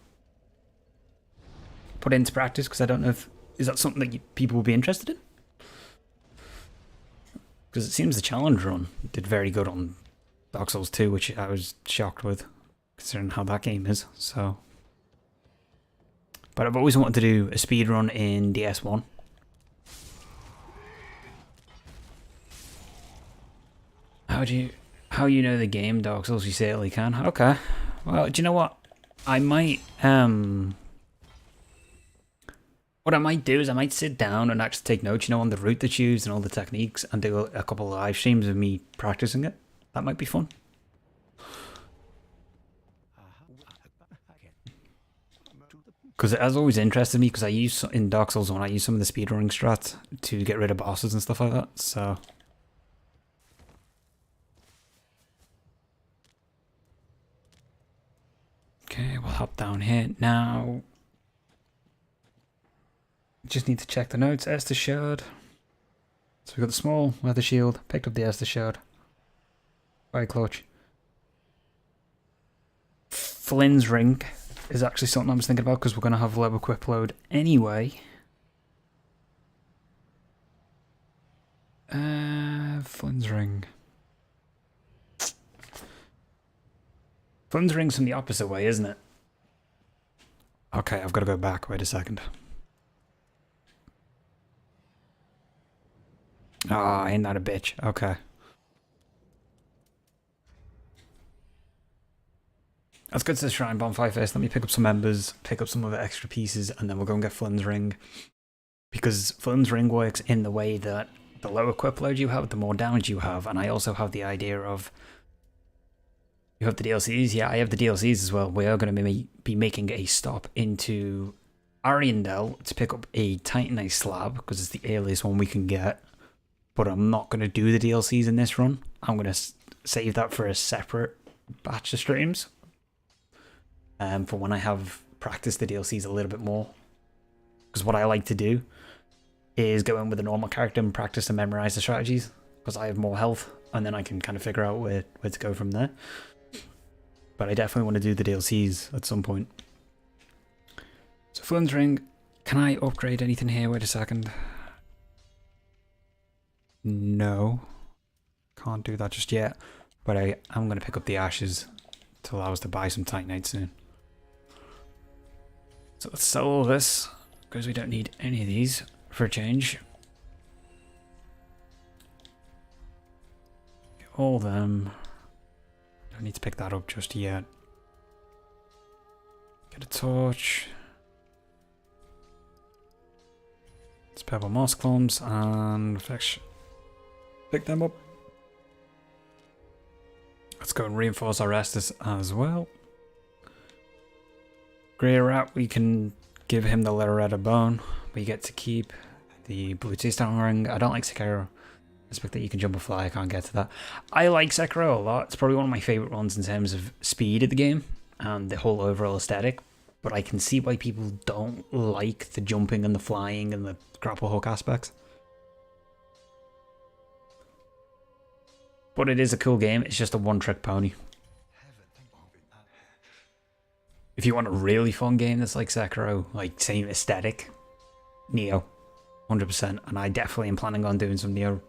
put it into practice because I don't know if... Is that something that people would be interested in? Because it seems the challenge run did very good on Dark Souls 2, which I was shocked with, considering how that game is, so... But I've always wanted to do a speedrun in DS1. How you know the game, Dark Souls? You certainly can. Okay. Well, do you know what? I might what I might do is I might sit down and actually take notes, on the route that's used and all the techniques, and do a couple of live streams of me practicing it. That might be fun. Because it has always interested me, because I use, in Dark Souls 1, I use some of the speedrunning strats to get rid of bosses and stuff like that, so... Okay, we'll hop down here. Now... just need to check the notes. Esther Shard. So we got the small leather shield, picked up the Esther Shard. Fire clutch. Flynn's ring is actually something I was thinking about, because we're going to have low equip load anyway. Flynn's ring. Flynn's ring's from the opposite way, isn't it? Okay, I've got to go back. Wait a second. Ah, ain't that a bitch? Okay. Let's go to the Shrine Bonfire first. Let me pick up some embers, pick up some other extra pieces, and then we'll go and get Flynn's ring. Because Flynn's ring works in the way that the lower equip load you have, the more damage you have, and I also have the idea of... You have the DLCs? Yeah, I have the DLCs as well. We are going to be making a stop into Ariandel to pick up a Titanite slab, because it's the earliest one we can get. But I'm not going to do the DLCs in this run. I'm going to save that for a separate batch of streams. For when I have practiced the DLCs a little bit more. Because what I like to do is go in with a normal character and practice and memorize the strategies. Because I have more health, and then I can kind of figure out where to go from there. But I definitely want to do the DLCs at some point. So Flynn's ring, can I upgrade anything here? Wait a second. No, can't do that just yet, but I'm going to pick up the ashes to allow us to buy some Titanite soon. So let's sell all this, because we don't need any of these for a change. Get all them. Don't need to pick that up just yet. Get a torch. Let's purple moss clumps and fetch. Pick them up. Let's go and reinforce our Estus as well. Grey Rat, we can give him the Loretta Bone. We get to keep the Blue Stone Ring. I don't like Sekiro. I expect that you can jump and fly. I can't get to that. I like Sekiro a lot. It's probably one of my favourite ones in terms of speed of the game and the whole overall aesthetic. But I can see why people don't like the jumping and the flying and the grapple hook aspects. But it is a cool game. It's just a one-trick pony. If you want a really fun game that's like Sekiro, like same aesthetic, Neo, 100%. And I definitely am planning on doing some Neo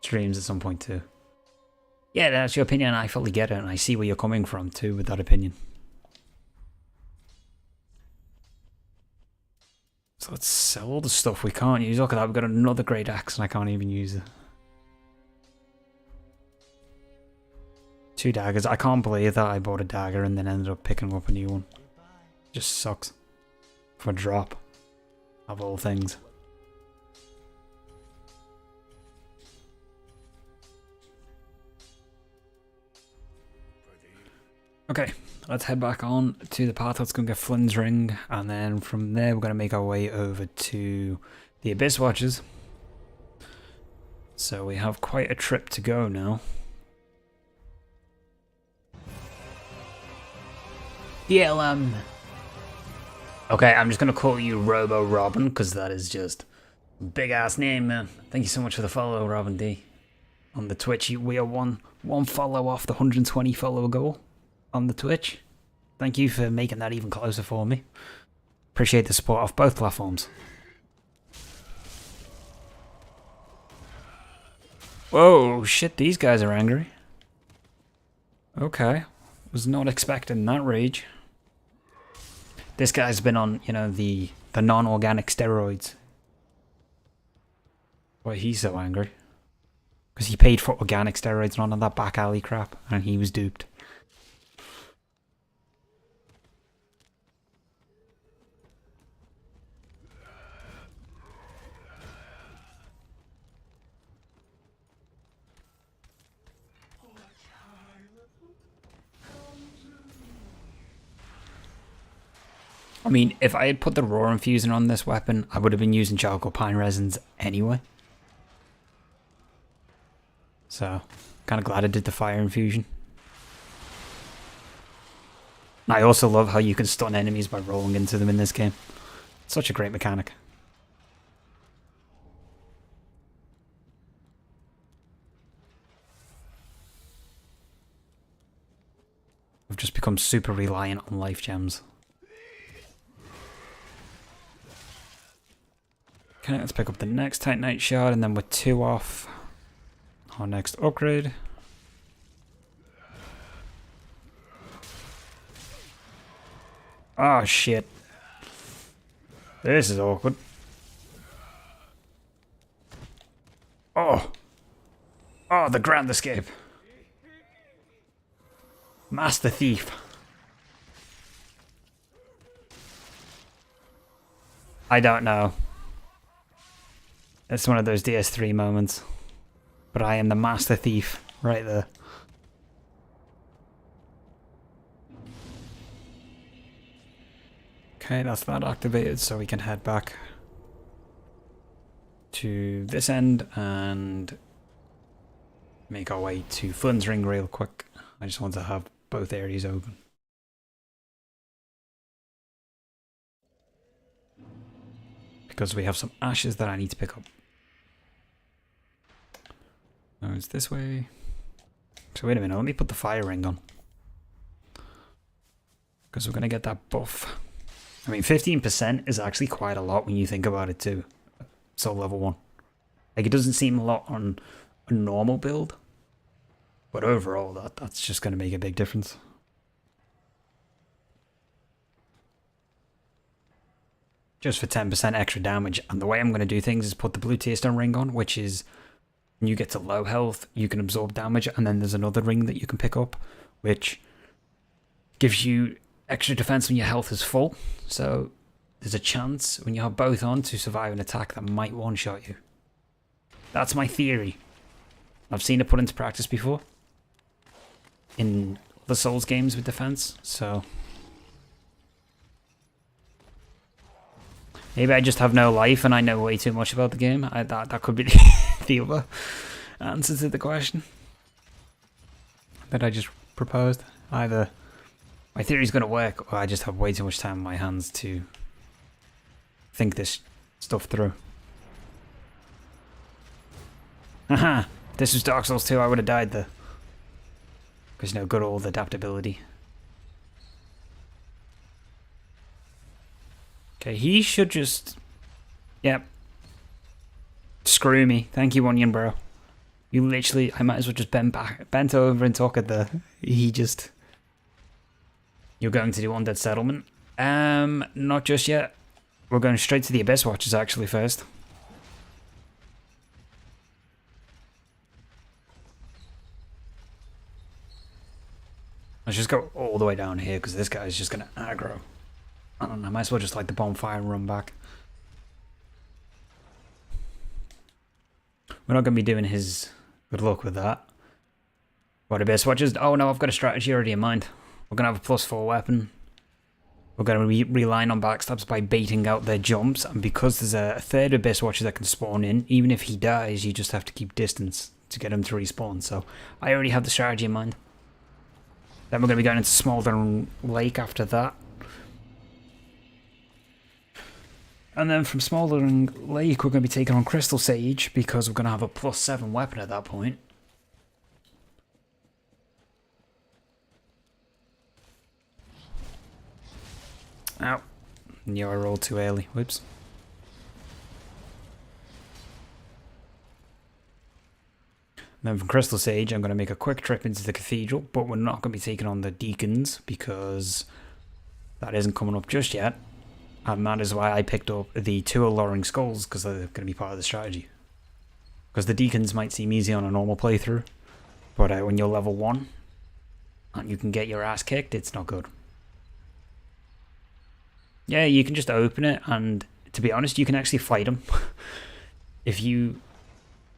streams at some point too. Yeah, that's your opinion. I fully get it, and I see where you're coming from too with that opinion. So let's sell all the stuff we can't use. Look at that, we've got another great axe and I can't even use it. 2 daggers. I can't believe that I bought a dagger and then ended up picking up a new one. Just sucks. For a drop. Of all things. Okay, let's head back on to the path. Let's go and get Flynn's ring, and then from there we're going to make our way over to the Abyss Watchers. So we have quite a trip to go now. DLM. Okay, I'm just going to call you Robo Robin, because that is just a big ass name, man. Thank you so much for the follow, Robin D. On the Twitch, we are one follow off the 120 follower goal on the Twitch. Thank you for making that even closer for me. Appreciate the support off both platforms. Whoa, shit, these guys are angry. Okay, was not expecting that rage. This guy's been on, you know, the non-organic steroids. Why he's so angry? Because he paid for organic steroids and all of that back alley crap, and he was duped. I mean, if I had put the raw infusion on this weapon, I would have been using charcoal pine resins anyway. So, kind of glad I did the fire infusion. I also love how you can stun enemies by rolling into them in this game. Such a great mechanic. I've just become super reliant on life gems. Okay, let's pick up the next Titanite shard, and then we're 2 off our next upgrade. Oh shit. This is awkward. Oh. Oh, the Grand Escape. Master Thief. I don't know. It's one of those DS3 moments. But I am the Master Thief right there. Okay, that's that activated, so we can head back to this end and make our way to Fun's Ring real quick. I just want to have both areas open. Because we have some ashes that I need to pick up. Oh, it's this way. So wait a minute, let me put the fire ring on. Because we're going to get that buff. I mean, 15% is actually quite a lot when you think about it too. So level 1. Like, it doesn't seem a lot on a normal build. But overall, that's just going to make a big difference. Just for 10% extra damage. And the way I'm going to do things is put the blue tearstone ring on, which is when you get to low health, you can absorb damage. And then there's another ring that you can pick up, which gives you extra defense when your health is full. So there's a chance when you have both on to survive an attack that might one-shot you. That's my theory. I've seen it put into practice before in the Souls games with defense, so maybe I just have no life and I know way too much about the game. That could be the other answer to the question that I just proposed. Either my theory's going to work, or I just have way too much time on my hands to think this stuff through. Haha, if this was Dark Souls 2, I would have died there. Because, you know, good old adaptability. Okay, he should just... Yep. Screw me. Thank you, Onion Bro. You literally... I might as well just bent over and talk at the... He just... You're going to do Undead Settlement? Not just yet. We're going straight to the Abyss Watchers, actually, first. Let's just go all the way down here, because this guy's just going to aggro. I don't know, I might as well just light the bonfire and run back. We're not going to be doing his good luck with that. What, Abyss Watchers? Oh no, I've got a strategy already in mind. We're going to have a +4 weapon. We're going to rely on backstabs by baiting out their jumps, and because there's a third Abyss Watcher that can spawn in, even if he dies, you just have to keep distance to get him to respawn. So I already have the strategy in mind. Then we're going to be going into Smoldering Lake after that. And then from Smoldering Lake, we're going to be taking on Crystal Sage, because we're going to have a +7 weapon at that point. Ow. Knew I rolled too early. Whoops. Then from Crystal Sage, I'm going to make a quick trip into the Cathedral, but we're not going to be taking on the Deacons, because that isn't coming up just yet. And that is why I picked up the 2 Alluring Skulls, because they're going to be part of the strategy. Because the deacons might seem easy on a normal playthrough, but when you're level 1 and you can get your ass kicked, it's not good. Yeah, you can just open it, and to be honest, you can actually fight him. If you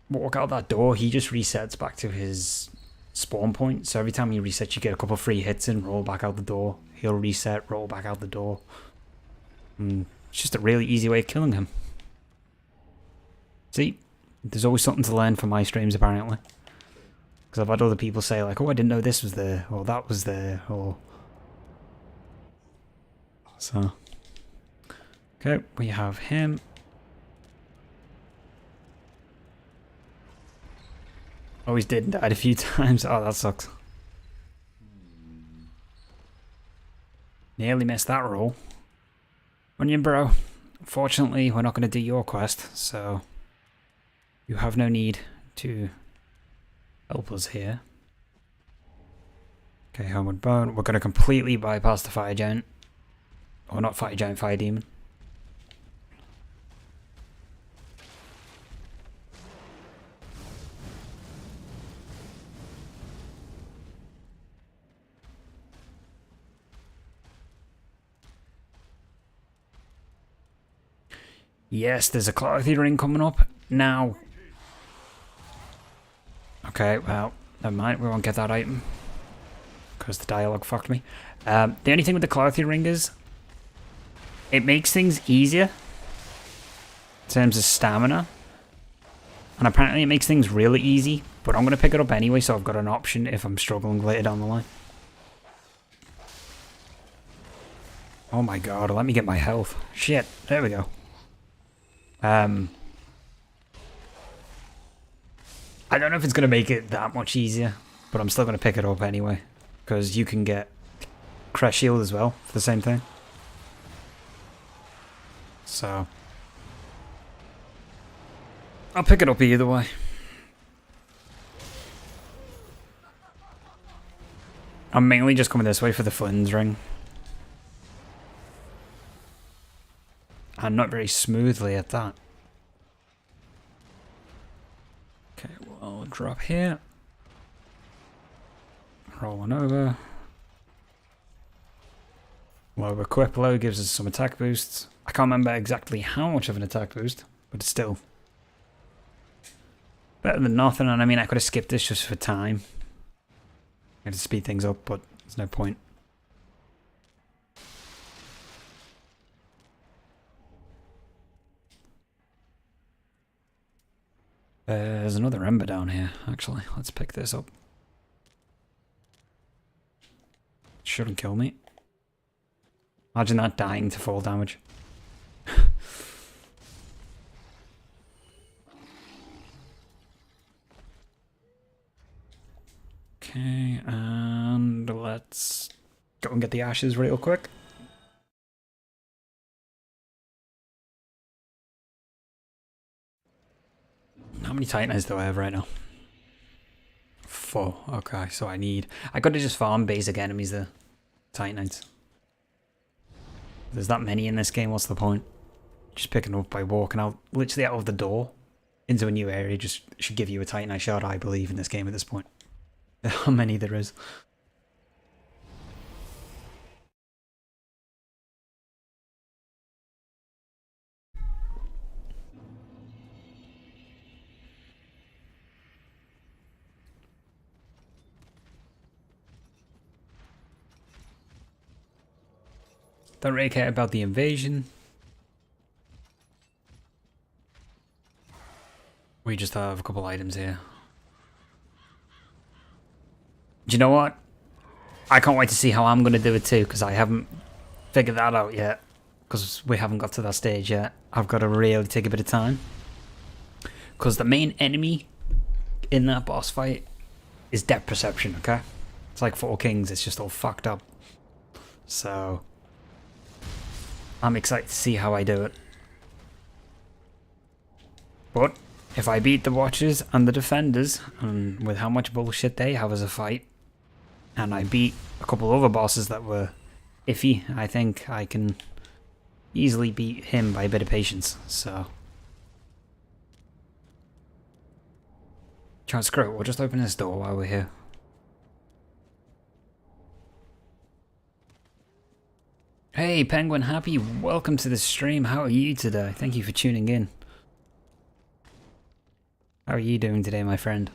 walk out that door, he just resets back to his spawn point. So every time he resets, you get a couple free hits in, roll back out the door. He'll reset, roll back out the door. And it's just a really easy way of killing him. See, there's always something to learn from my streams, apparently. Because I've had other people say, like, oh, I didn't know this was there, or that was there, or... So... Okay, we have him. Oh, he's dead and died a few times. Oh, that sucks. Nearly missed that roll. Onion bro, unfortunately we're not going to do your quest, so you have no need to help us here. Okay, Homeward Bone. We're going to completely bypass the Fire Giant. Or not Fire Giant, Fire Demon. Yes, there's a Clarity Ring coming up now. Okay, well, never mind. We won't get that item because the dialogue fucked me. The only thing with the Clarity Ring is it makes things easier in terms of stamina, and apparently it makes things really easy. But I'm going to pick it up anyway, so I've got an option if I'm struggling later down the line. Oh my god! Let me get my health. Shit! There we go. I don't know if it's going to make it that much easier, but I'm still going to pick it up anyway, because you can get Crash Shield as well for the same thing. So, I'll pick it up either way. I'm mainly just coming this way for the Flynn's ring. And not very smoothly at that. Okay, we'll drop here. Roll on over. Low equip low gives us some attack boosts. I can't remember exactly how much of an attack boost, but it's still better than nothing. And I mean, I could have skipped this just for time. I had to speed things up, but there's no point. There's another Ember down here, actually. Let's pick this up. Shouldn't kill me. Imagine that dying to fall damage. Okay, and let's go and get the ashes real quick. How many Titanites do I have right now? 4. Okay, so I could have just farmed basic enemies there. Titanites. If there's that many in this game, what's the point? Just picking up by walking out, literally out of the door into a new area, just should give you a Titanite shard, I believe, in this game at this point. How many there is. Don't really care about the invasion. We just have a couple items here. Do you know what? I can't wait to see how I'm going to do it too, because I haven't figured that out yet. Because we haven't got to that stage yet. I've got to really take a bit of time. Because the main enemy in that boss fight is depth perception, okay? It's like 4 Kings, it's just all fucked up. So I'm excited to see how I do it. But if I beat the Watchers and the Defenders, and with how much bullshit they have as a fight, and I beat a couple other bosses that were iffy, I think I can easily beat him by a bit of patience. So Can't screw it, we'll just open this door while we're here. Hey, Penguin Happy, welcome to the stream. How are you today? Thank you for tuning in. How are you doing today, my friend?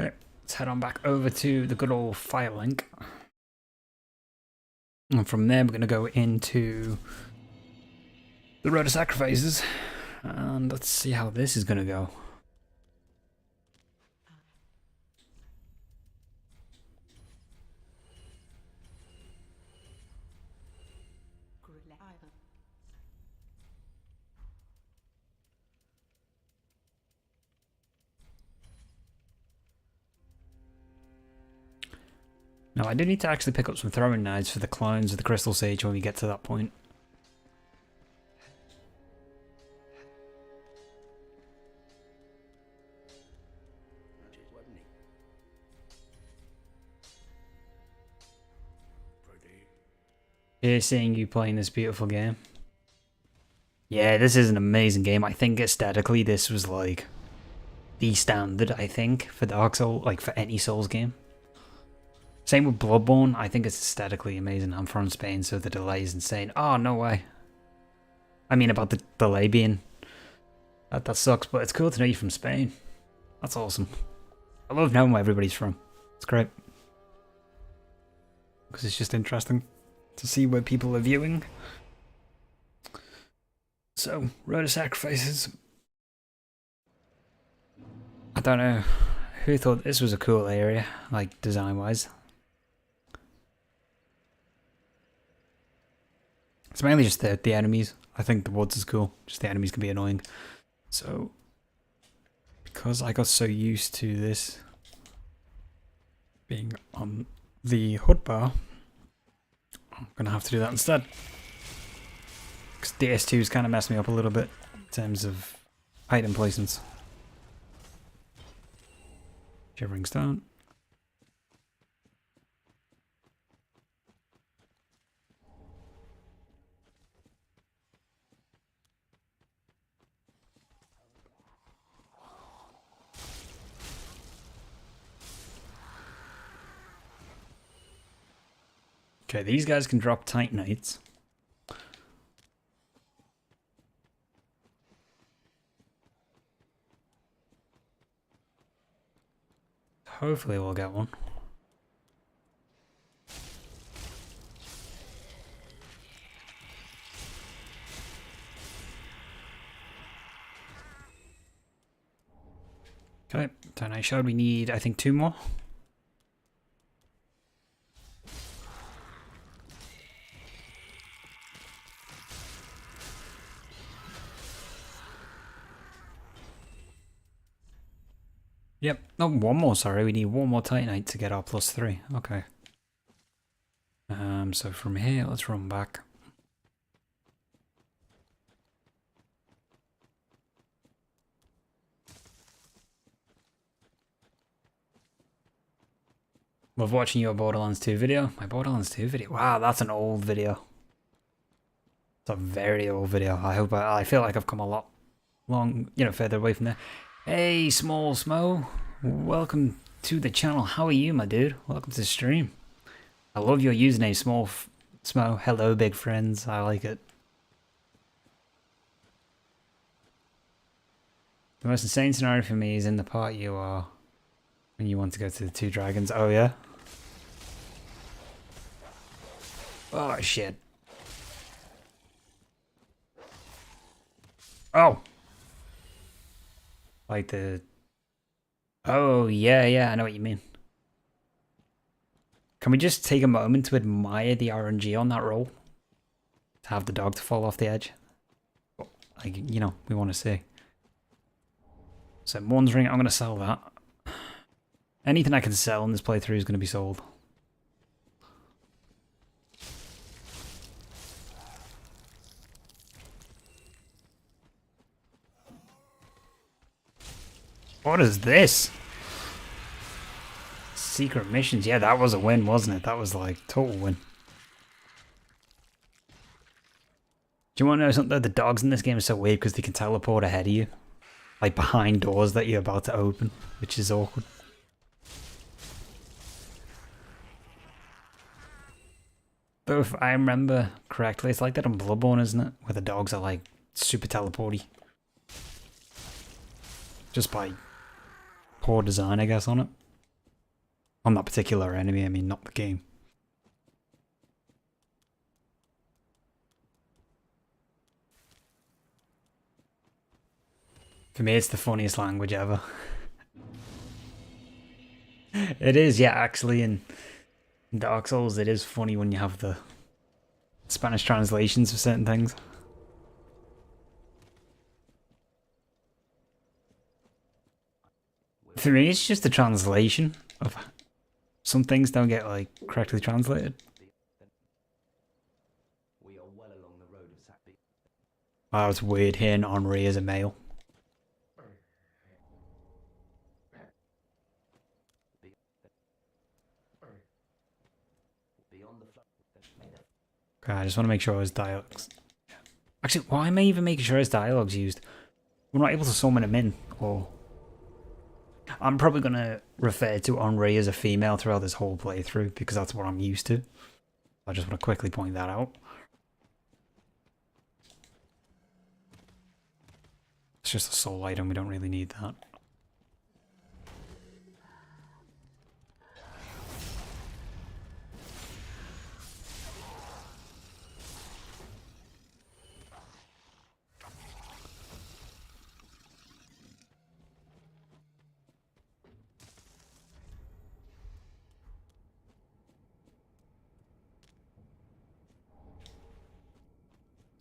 Okay, let's head on back over to the good old fire link. And from there, we're going to go into the Road of Sacrifices. And let's see how this is going to go. Now, I do need to actually pick up some throwing knives for the clones of the Crystal Sage when we get to that point. Here's seeing you playing this beautiful game. Yeah, this is an amazing game. I think aesthetically this was like the standard, I think, for Dark Souls, like for any Souls game. Same with Bloodborne, I think it's aesthetically amazing. I'm from Spain, so the delay is insane. Oh, no way. I mean about the delay being... That sucks, but it's cool to know you're from Spain. That's awesome. I love knowing where everybody's from. It's great. Because it's just interesting to see where people are viewing. So, Road of Sacrifices. I don't know who thought this was a cool area, like design-wise. It's mainly just the enemies. I think the woods is cool. Just the enemies can be annoying. So, because I got so used to this being on the HUD bar, I'm going to have to do that instead. Because DS2's kind of messed me up a little bit in terms of item placements. Shivering Stone. Okay, these guys can drop Titanites. Hopefully we'll get one. Okay, Titanite Shard, we need, I think, 2 more. Yep. No, 1 more, sorry. We need 1 more Titanite to get our +3. Okay. So from here, let's run back. Love watching your Borderlands 2 video. My Borderlands 2 video? Wow, that's an old video. It's a very old video. I feel like I've come a lot further away from there. Hey, Small Smo, welcome to the channel. How are you, my dude? Welcome to the stream. I love your username, Small Smo. Hello, big friends. I like it. The most insane scenario for me is in the part you are when you want to go to the 2 dragons. Oh, yeah? Oh, shit. Oh! Like the... Oh, yeah, I know what you mean. Can we just take a moment to admire the RNG on that roll? To have the dog to fall off the edge? Like, we want to see. So, Morn's Ring, I'm going to sell that. Anything I can sell in this playthrough is going to be sold. What is this? Secret missions. Yeah, that was a win, wasn't it? That was like total win. Do you want to know something? The dogs in this game are so weird because they can teleport ahead of you. Like behind doors that you're about to open, which is awkward. But if I remember correctly, it's like that in Bloodborne, isn't it? Where the dogs are like super teleporty. Just by poor design, I guess, on it. On that particular enemy, I mean, not the game. For me, it's the funniest language ever. It is, yeah, actually, in Dark Souls, it is funny when you have the Spanish translations for certain things. For me, it's just the translation of some things don't get like correctly translated. Wow, it's weird hearing Henri as a male. Okay, I just want to make sure his dialogues. Actually, why am I even making sure his dialogue's used? We're not able to summon him in, or I'm probably gonna refer to Henri as a female throughout this whole playthrough because that's what I'm used to. I just want to quickly point that out. It's just a soul item, we don't really need that.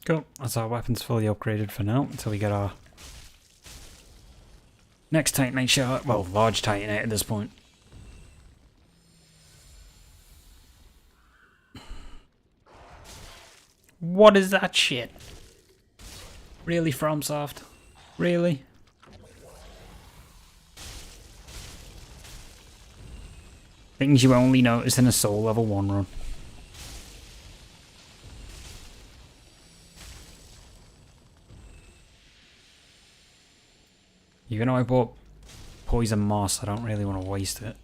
Cool, that's our weapons fully upgraded for now until we get our next Titanite shard. Well, large Titanite at this point. What is that shit? Really, FromSoft? Really? Things you only notice in a Soul Level 1 run. Even though I bought Poison Moss, I don't really want to waste it.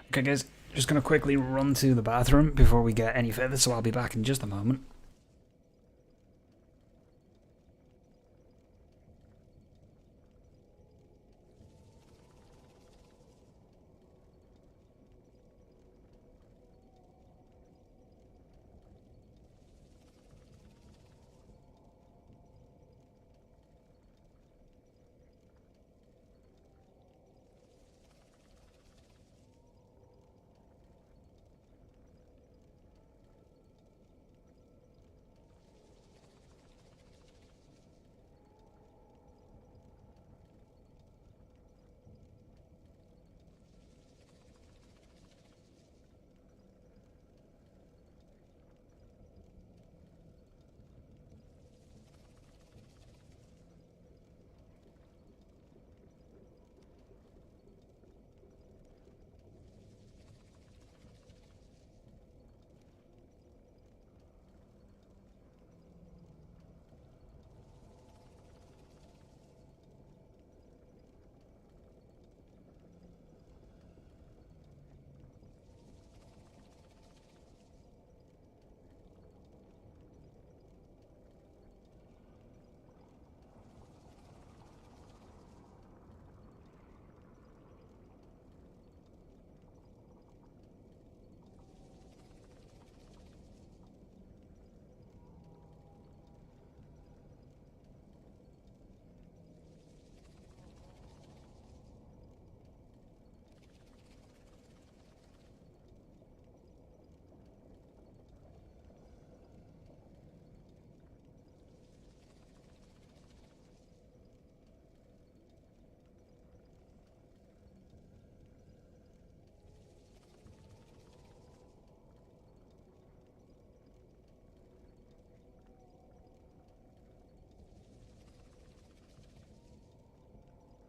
Okay guys, just going to quickly run to the bathroom before we get any further, so I'll be back in just a moment.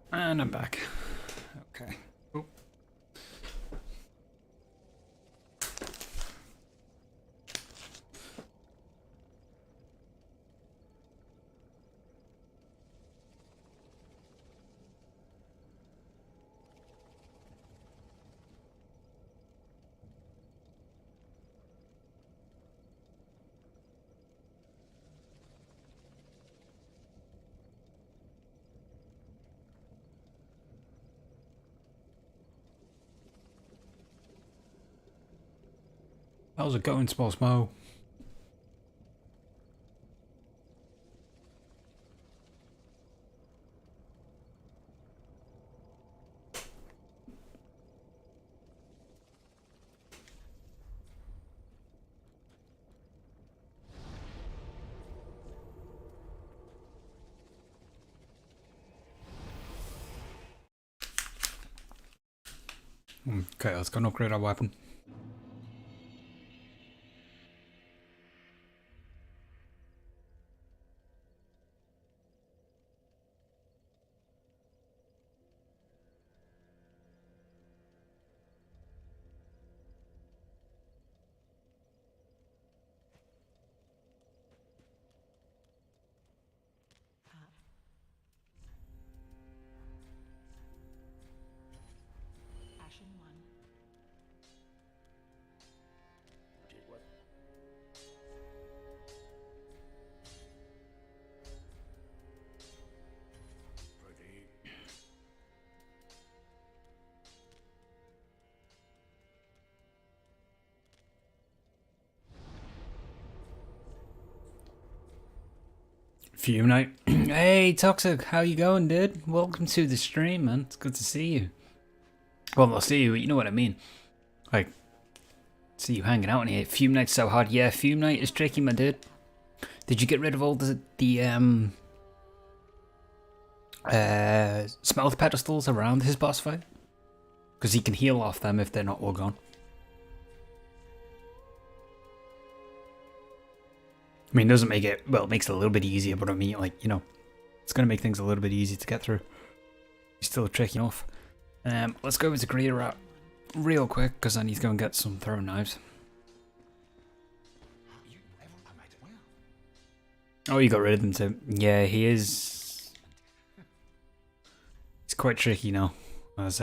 And I'm back. Okay. Oh. How's it going, Small Smo? Okay, let's go and upgrade our weapon. Fume Night. Hey, Toxic, how you going, dude? Welcome to the stream, man. It's good to see you. Well, I'll see you, but you know what I mean. Like, see you hanging out in here. Fume Night's so hard. Yeah, Fume Night is tricky, my dude. Did you get rid of all the smelt pedestals around his boss fight? Because he can heal off them if they're not all gone. I mean, it doesn't make it, well, it makes it a little bit easier, but I mean, like, you know, it's going to make things a little bit easier to get through. He's still tricky enough. Let's go over to Greer real quick, because I need to go and get some throwing knives. Oh, you got rid of them too. Yeah, he is. It's quite tricky now, as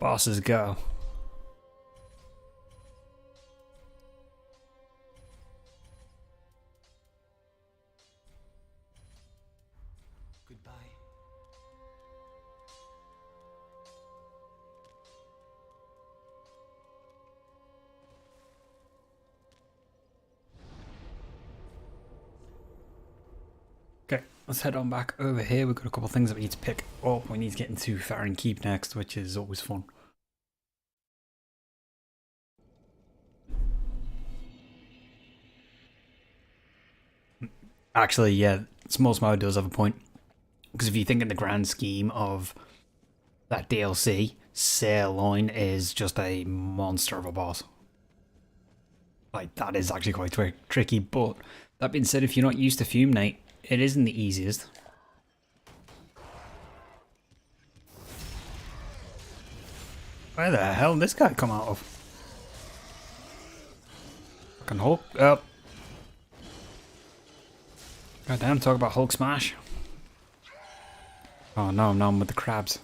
bosses go. Okay, let's head on back over here. We've got a couple of things that we need to pick up. We need to get into Farron Keep next, which is always fun. Actually, yeah, Small Smile does have a point. Because if you think in the grand scheme of that DLC, Sirloin is just a monster of a boss. Like, that is actually quite tricky, but that being said, if you're not used to Fume Night, it isn't the easiest. Where the hell did this guy come out of? Fucking Hulk. Oh. Goddamn, talk about Hulk smash. Oh no, I'm with the crabs.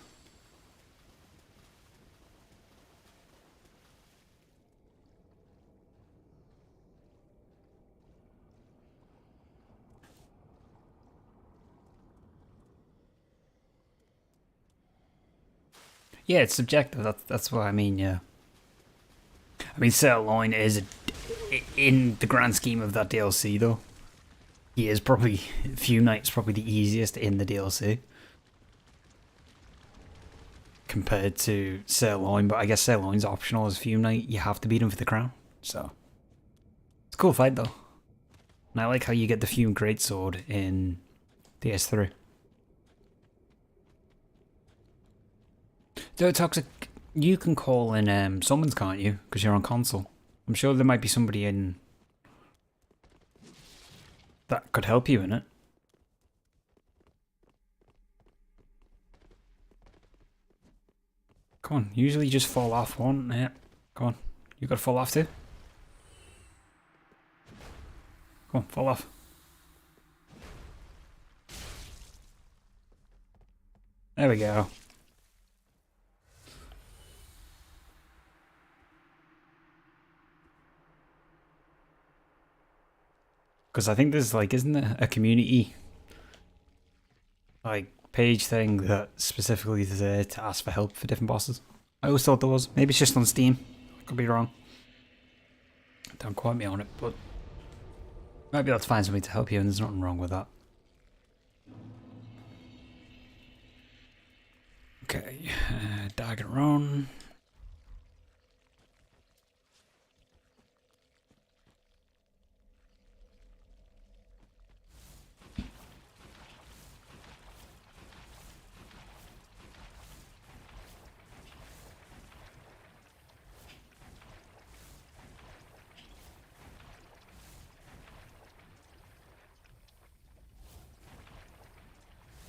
Yeah, it's subjective. That's what I mean. Yeah. I mean, Sirloin is in the grand scheme of that DLC, though. He is probably Fume Knight's probably the easiest in the DLC compared to Sirloin, but I guess Sirloin's optional as Fume Knight. You have to beat him for the crown, so it's a cool fight though. And I like how you get the Fume Greatsword in DS3. So Toxic, you can call in summons, can't you? Because you're on console. I'm sure there might be somebody in that could help you in it. Come on, usually just fall off one. Yeah, come on. You gotta fall off too. Come on, fall off. There we go. Because I think there's like, isn't there a community like page thing that specifically is there to ask for help for different bosses? I always thought there was. Maybe it's just on Steam. I could be wrong. Don't quote me on it, but maybe that's find something to help you, and there's nothing wrong with that. Okay, dagger run.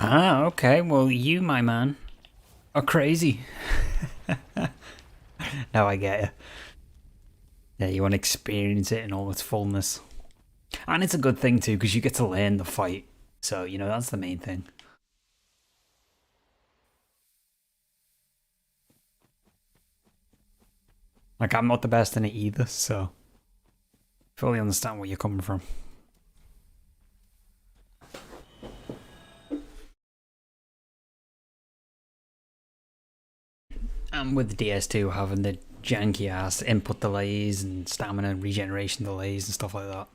Ah, okay. Well, you, my man, are crazy. Now I get you. Yeah, you want to experience it in all its fullness. And it's a good thing too, because you get to learn the fight. So, you know, that's the main thing. Like, I'm not the best in it either, so fully understand where you're coming from. And with the DS2 having the janky ass input delays and stamina regeneration delays and stuff like that.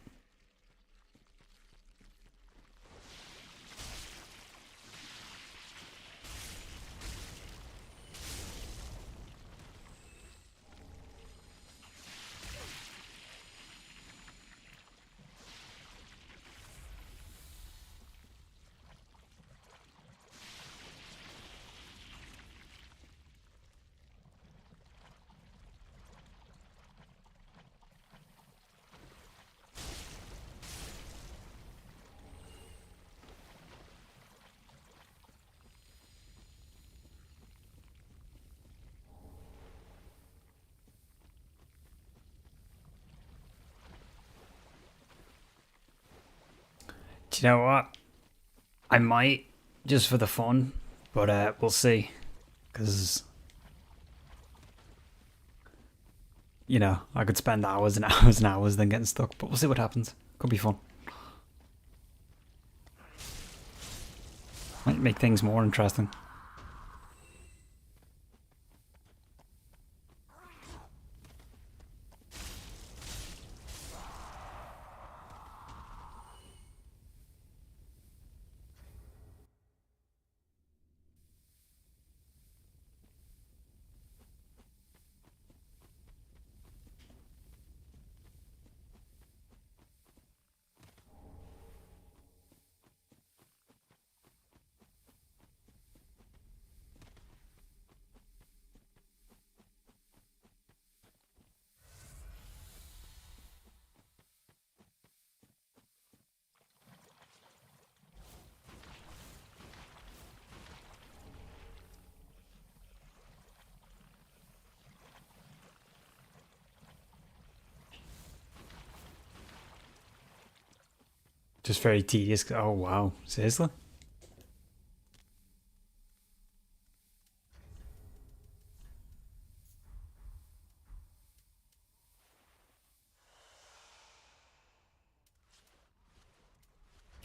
Do you know what? I might, just for the fun, but we'll see. Because, you know, I could spend hours and hours and hours then getting stuck, but we'll see what happens. Could be fun. Might make things more interesting. Just very tedious. Oh, wow. Seriously?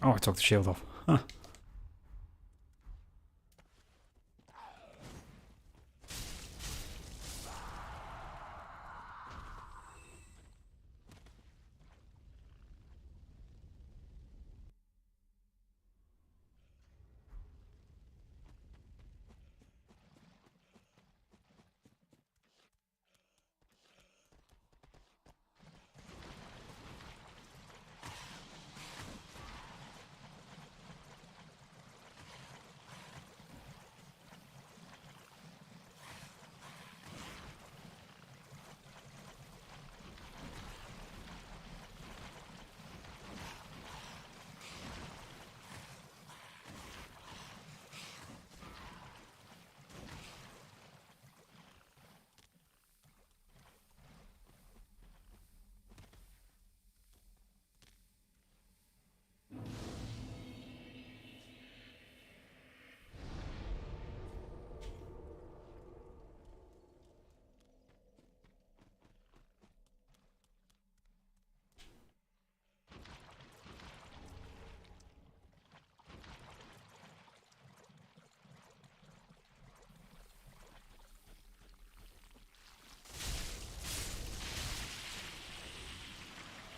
Oh, I took the shield off. Huh.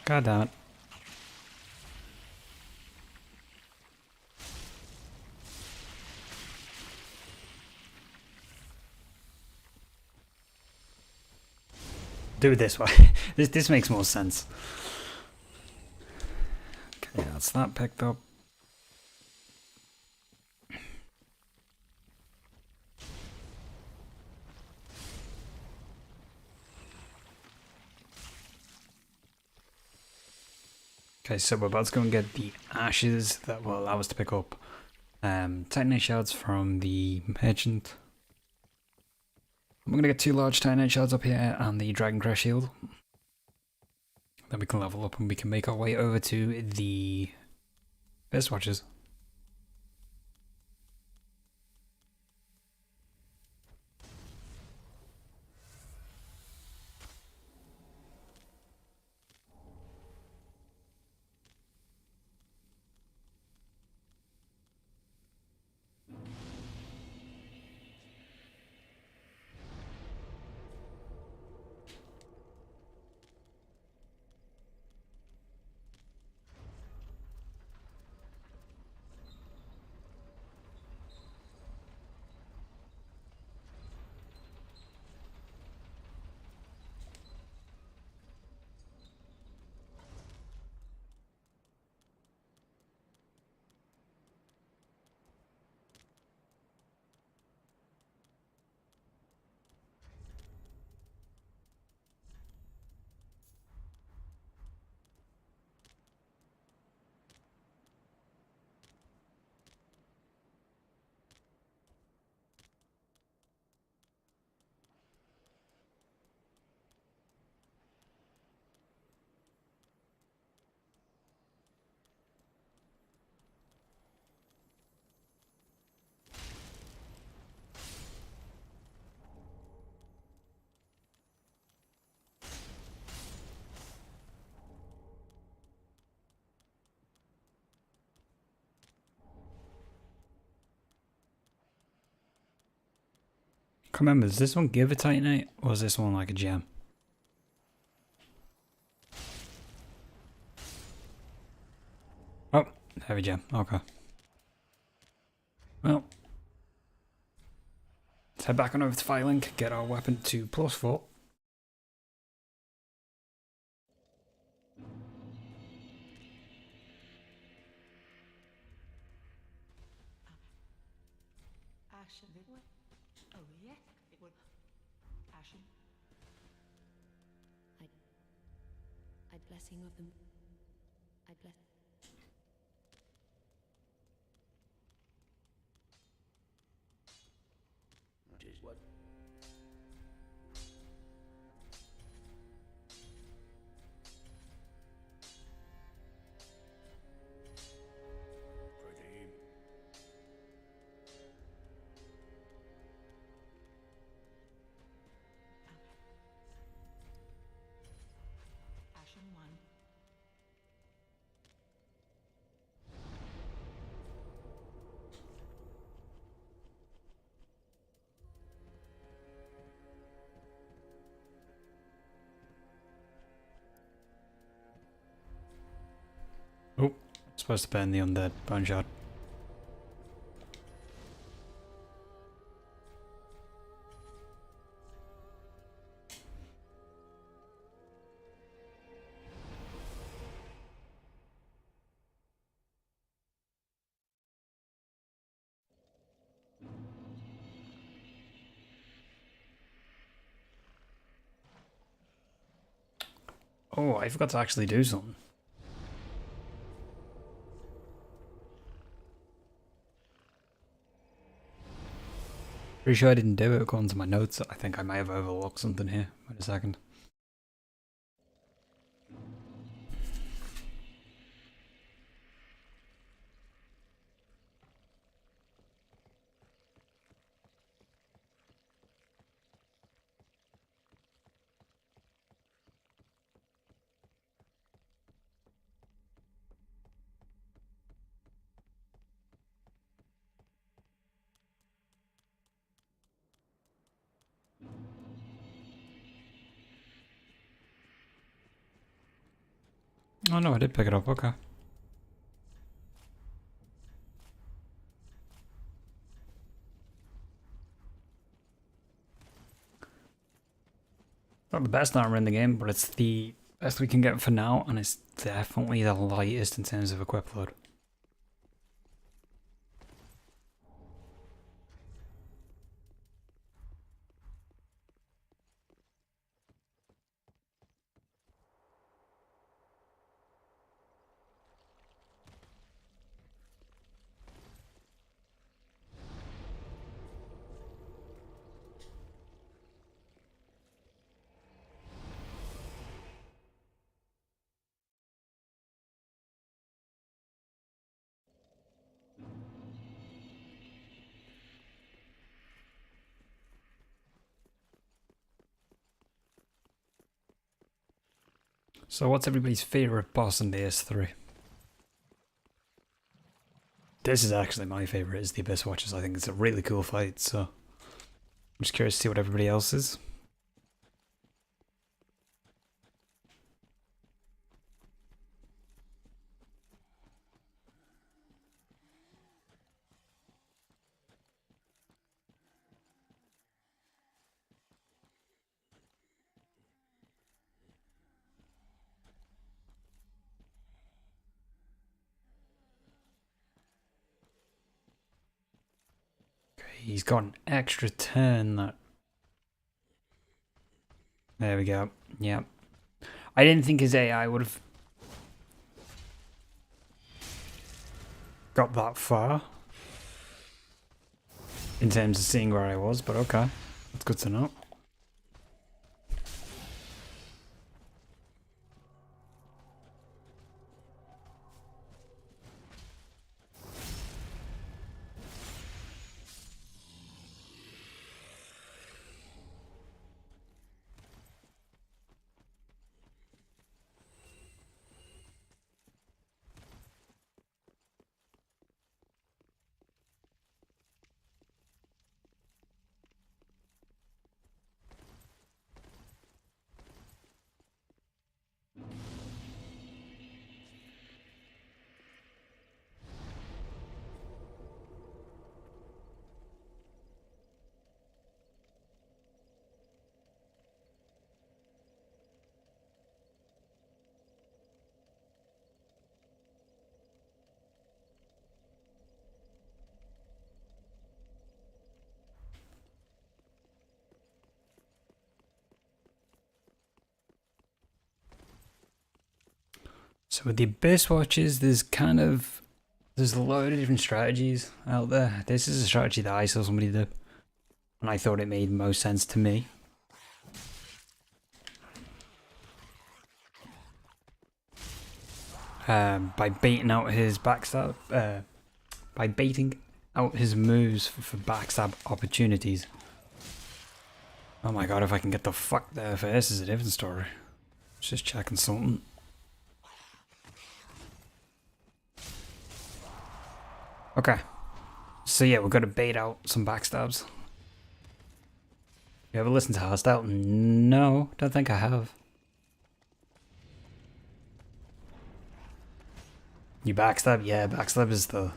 God damn it. Do it this way. This makes more sense. Okay, that's that picked up. Okay, so we're about to go and get the ashes that will allow us to pick up Titanite shards from the merchant. We're going to get 2 large Titanite shards up here and the Dragon Crash shield. Then we can level up and we can make our way over to the Beast Watchers. I can't remember, does this one give a Titanite or is this one like a gem? Oh, heavy gem, okay. Well, let's head back on over to Firelink, get our weapon to +4. I'd blessing of them. I'd bless. What? Oh, supposed to burn the undead bone shard. Oh, I forgot to actually do something. Pretty sure I didn't do it according to my notes. I think I may have overlooked something here. Wait a second. Oh no, I did pick it up, okay. Not the best armor in the game, but it's the best we can get for now, and it's definitely the lightest in terms of equip load. So what's everybody's favourite boss in the S3? This is actually my favourite, is the Abyss Watchers. I think it's a really cool fight, so I'm just curious to see what everybody else is. He's got an extra turn that... There we go. Yep. I didn't think his AI would have got that far in terms of seeing where I was, but okay. That's good to know. So with the Abyss Watches, there's a load of different strategies out there. This is a strategy that I saw somebody do, and I thought it made most sense to me. By baiting out his backstab, by baiting out his moves for backstab opportunities. Oh my god, if I can get the fuck there first is a different story. Just checking something. Okay. So yeah, we've got to bait out some backstabs. You ever listen to Hostile? No, don't think I have. You backstab? Yeah, backstab is the...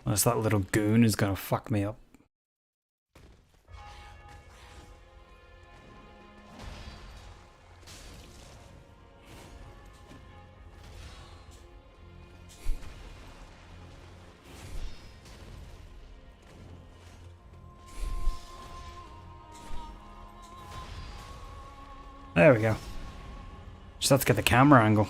Unless that little goon is gonna fuck me up. There we go. Just have to get the camera angle.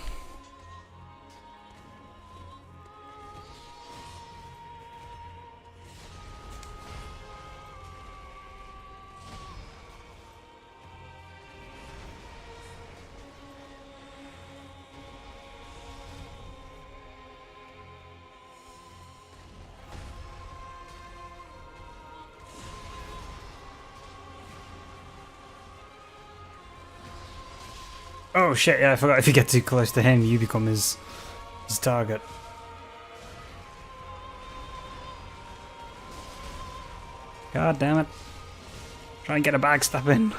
Oh shit, yeah, I forgot if you get too close to him, you become his target. God damn it. Try and get a backstab in.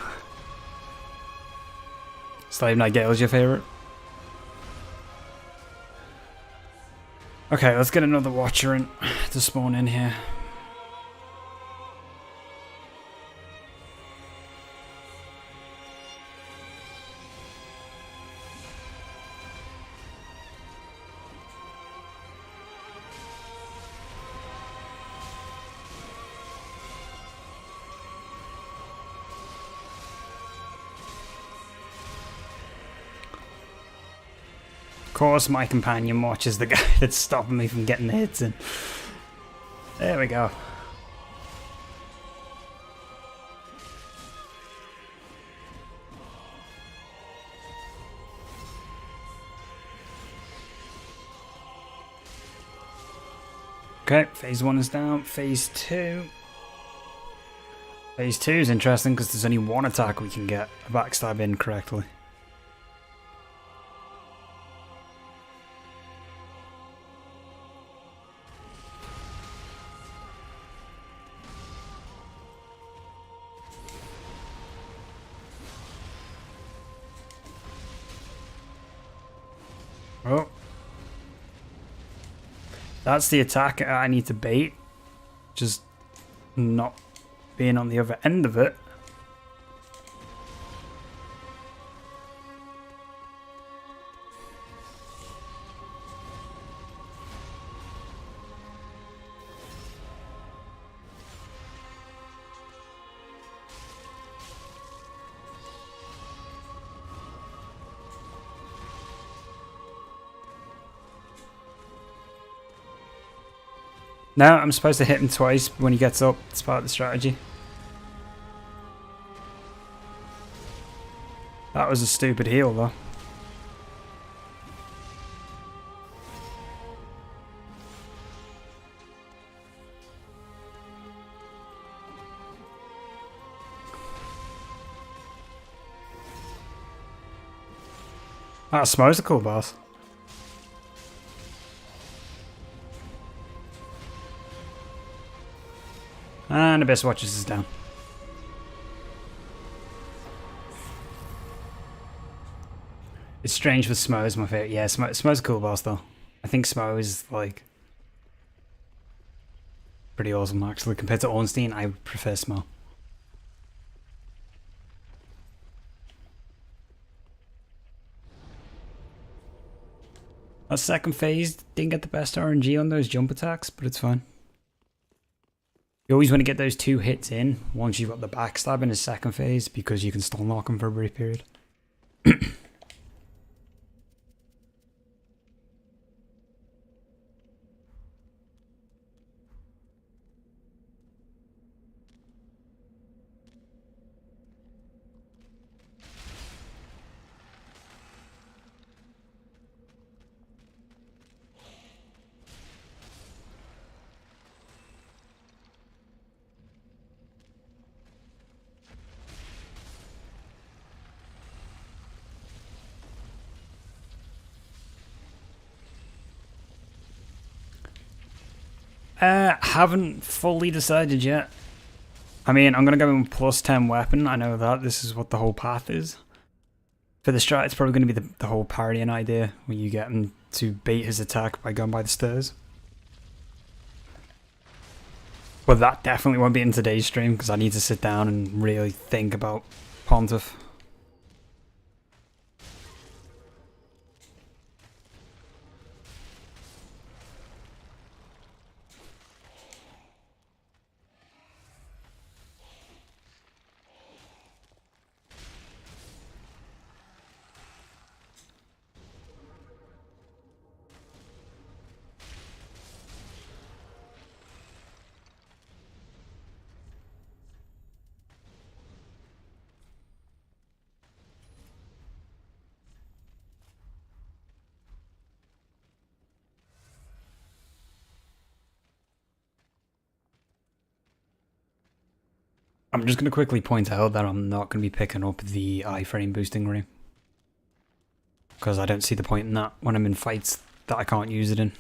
Slave Night Gale is your favourite? Okay, let's get another watcher in to spawn in here. Of course, my companion watch is the guy that's stopping me from getting the hits in. There we go. Okay, phase 1 is down. Phase 2. Phase 2 is interesting because there's only one attack we can get a backstab in correctly. Oh. That's the attack I need to bait. Just not being on the other end of it. No, I'm supposed to hit him twice when he gets up. It's part of the strategy. That was a stupid heal, though. That smells a cool boss. And Abyss Watchers is down. It's strange for Smo is my favorite. Yeah, Smo's a cool boss though. I think Smo is like pretty awesome actually. Compared to Ornstein, I prefer Smo. That second phase didn't get the best RNG on those jump attacks, but it's fine. You always want to get those 2 hits in once you've got the backstab in his second phase because you can stun lock him for a brief period. Haven't fully decided yet. I mean, I'm going to go in plus 10 weapon. I know that. This is what the whole path is. For the strat, it's probably going to be the whole parrying idea, where you get him to bait his attack by going by the stairs. But that definitely won't be in today's stream, because I need to sit down and really think about Pontiff. I'm just going to quickly point out that I'm not going to be picking up the iframe boosting ring. Because I don't see the point in that when I'm in fights that I can't use it in.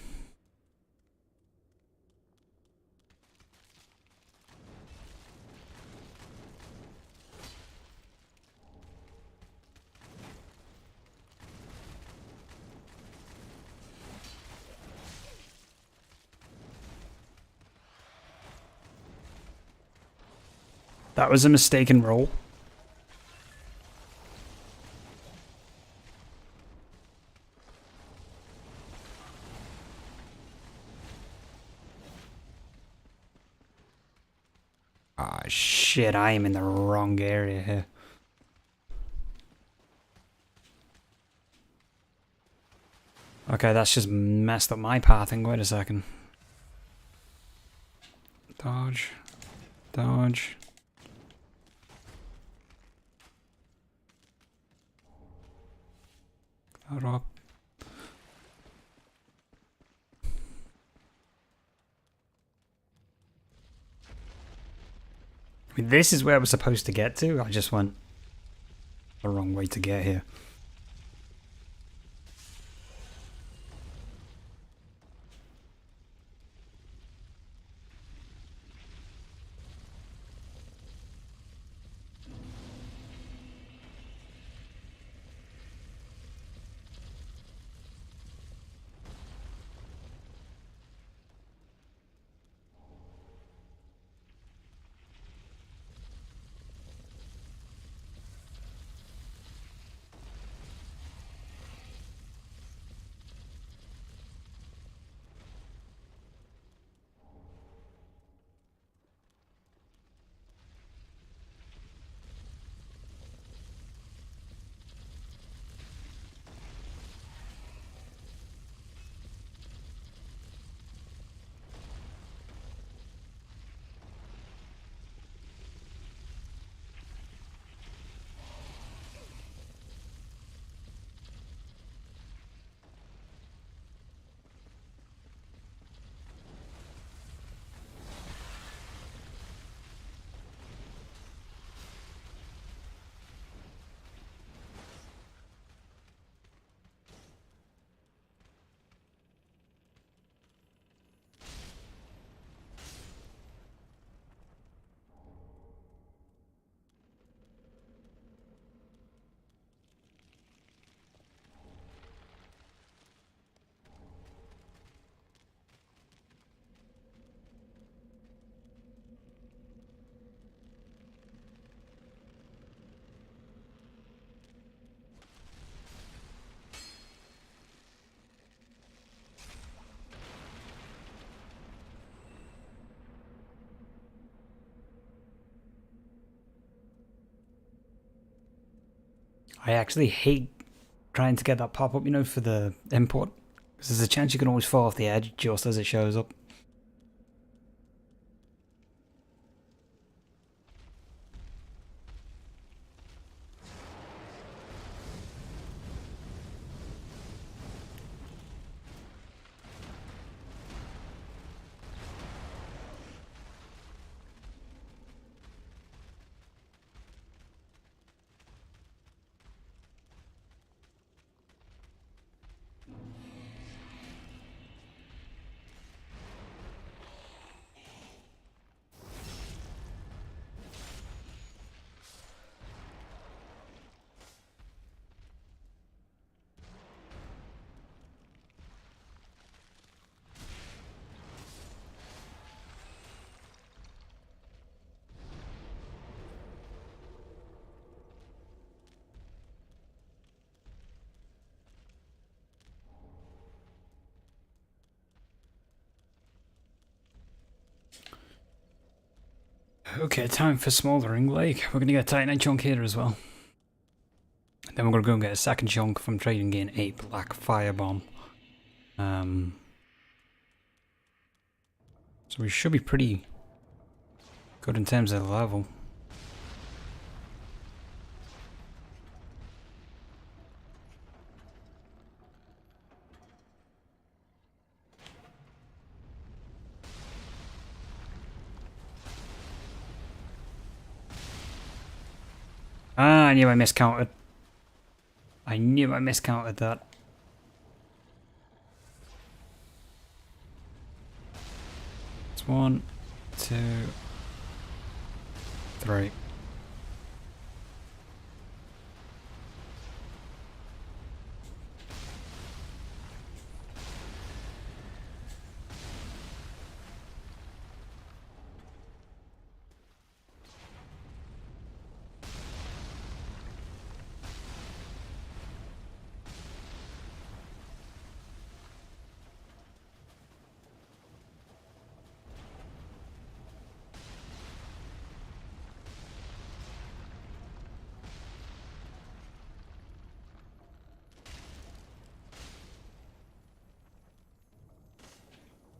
That was a mistaken roll. Ah, shit, I am in the wrong area here. Okay, that's just messed up my pathing. Wait a second. Dodge. Dodge. That up. I mean, this is where we're supposed to get to. I just went the wrong way to get here. I actually hate trying to get that pop-up, you know, for the import. Because there's a chance you can always fall off the edge just as it shows up. Okay, time for Smouldering Lake. We're going to get a Titanite chunk here as well. Then we're going to go and get a second chunk from trading gain a Black Firebomb. So we should be pretty good in terms of the level. Ah, I knew I miscounted. I knew I miscounted that. It's 1, 2, 3.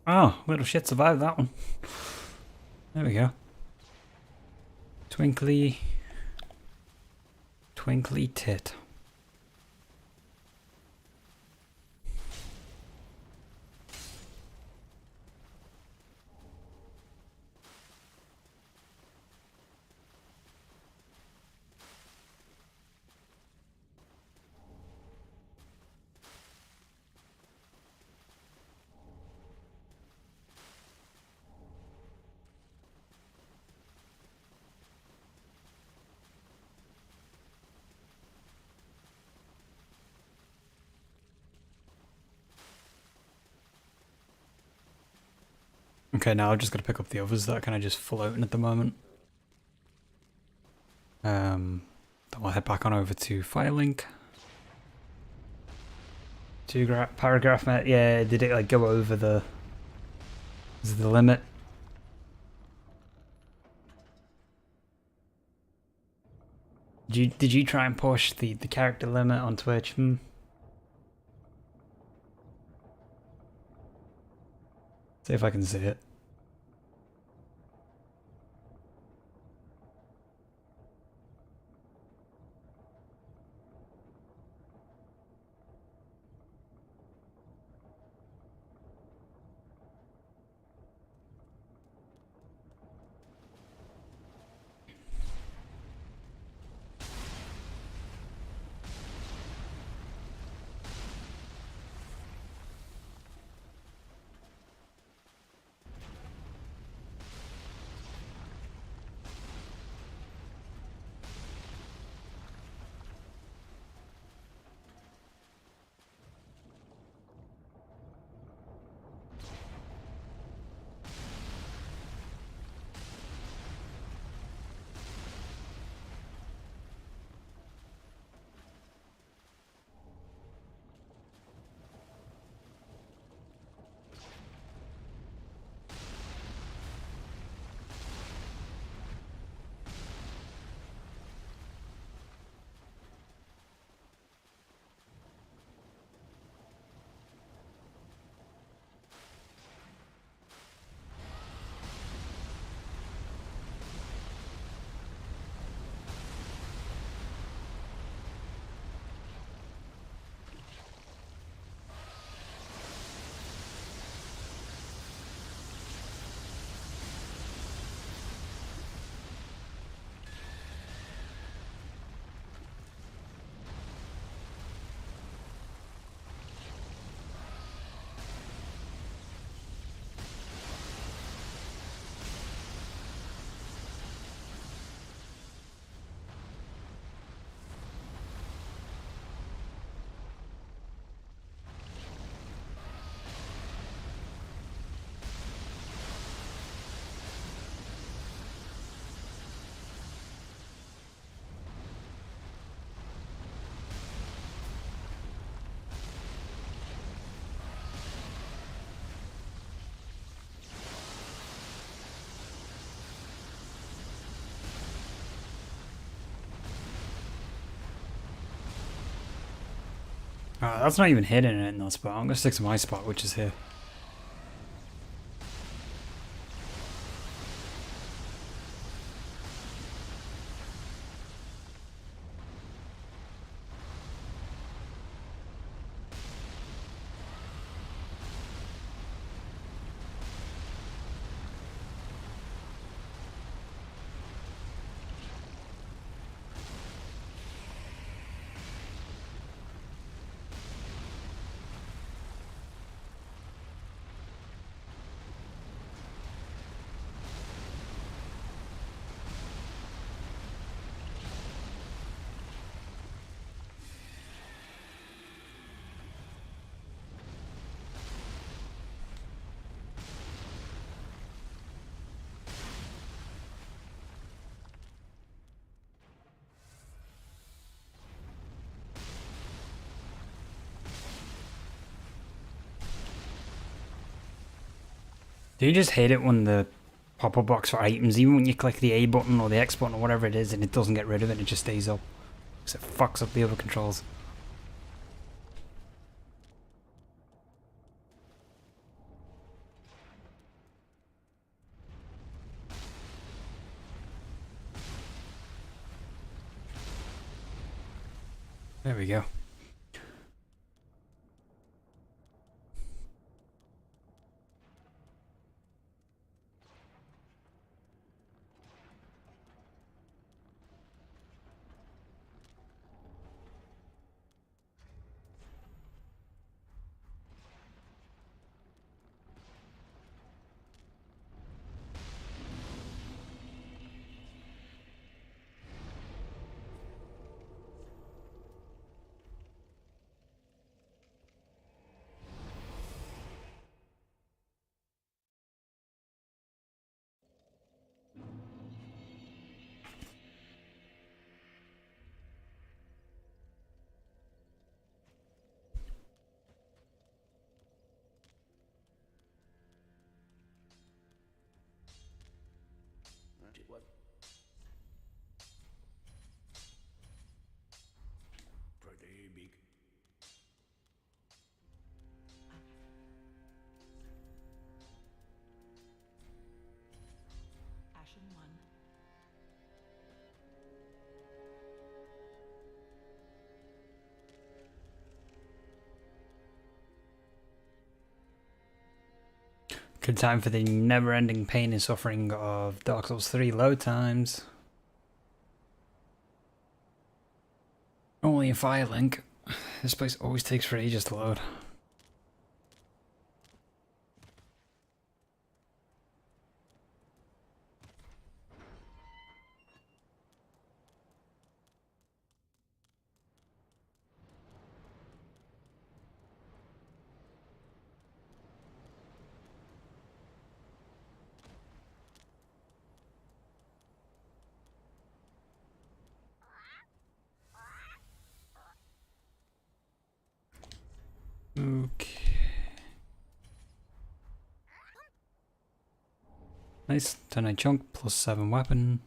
Oh, little shit survived that one. There we go. Twinkly. Twinkly tit. Okay, now I've just got to pick up the others that are kind of just floating at the moment. Then we'll head back on over to Firelink. Paragraph, yeah, did it like go over the limit? Did you try and push the character limit on Twitch? See if I can see it. That's not even hidden in that spot. I'm gonna stick to my spot, which is here. Do you just hate it when the pop-up box for items, even when you click the A button or the X button or whatever it is, and it doesn't get rid of it, it just stays up? Because it fucks up the other controls. There we go. Pretty big. Ashen one. Good time for the never-ending pain and suffering of Dark Souls 3 load times. Only a fire link. This place always takes for ages to load. Okay. Nice. 10 chunk plus 7 weapon.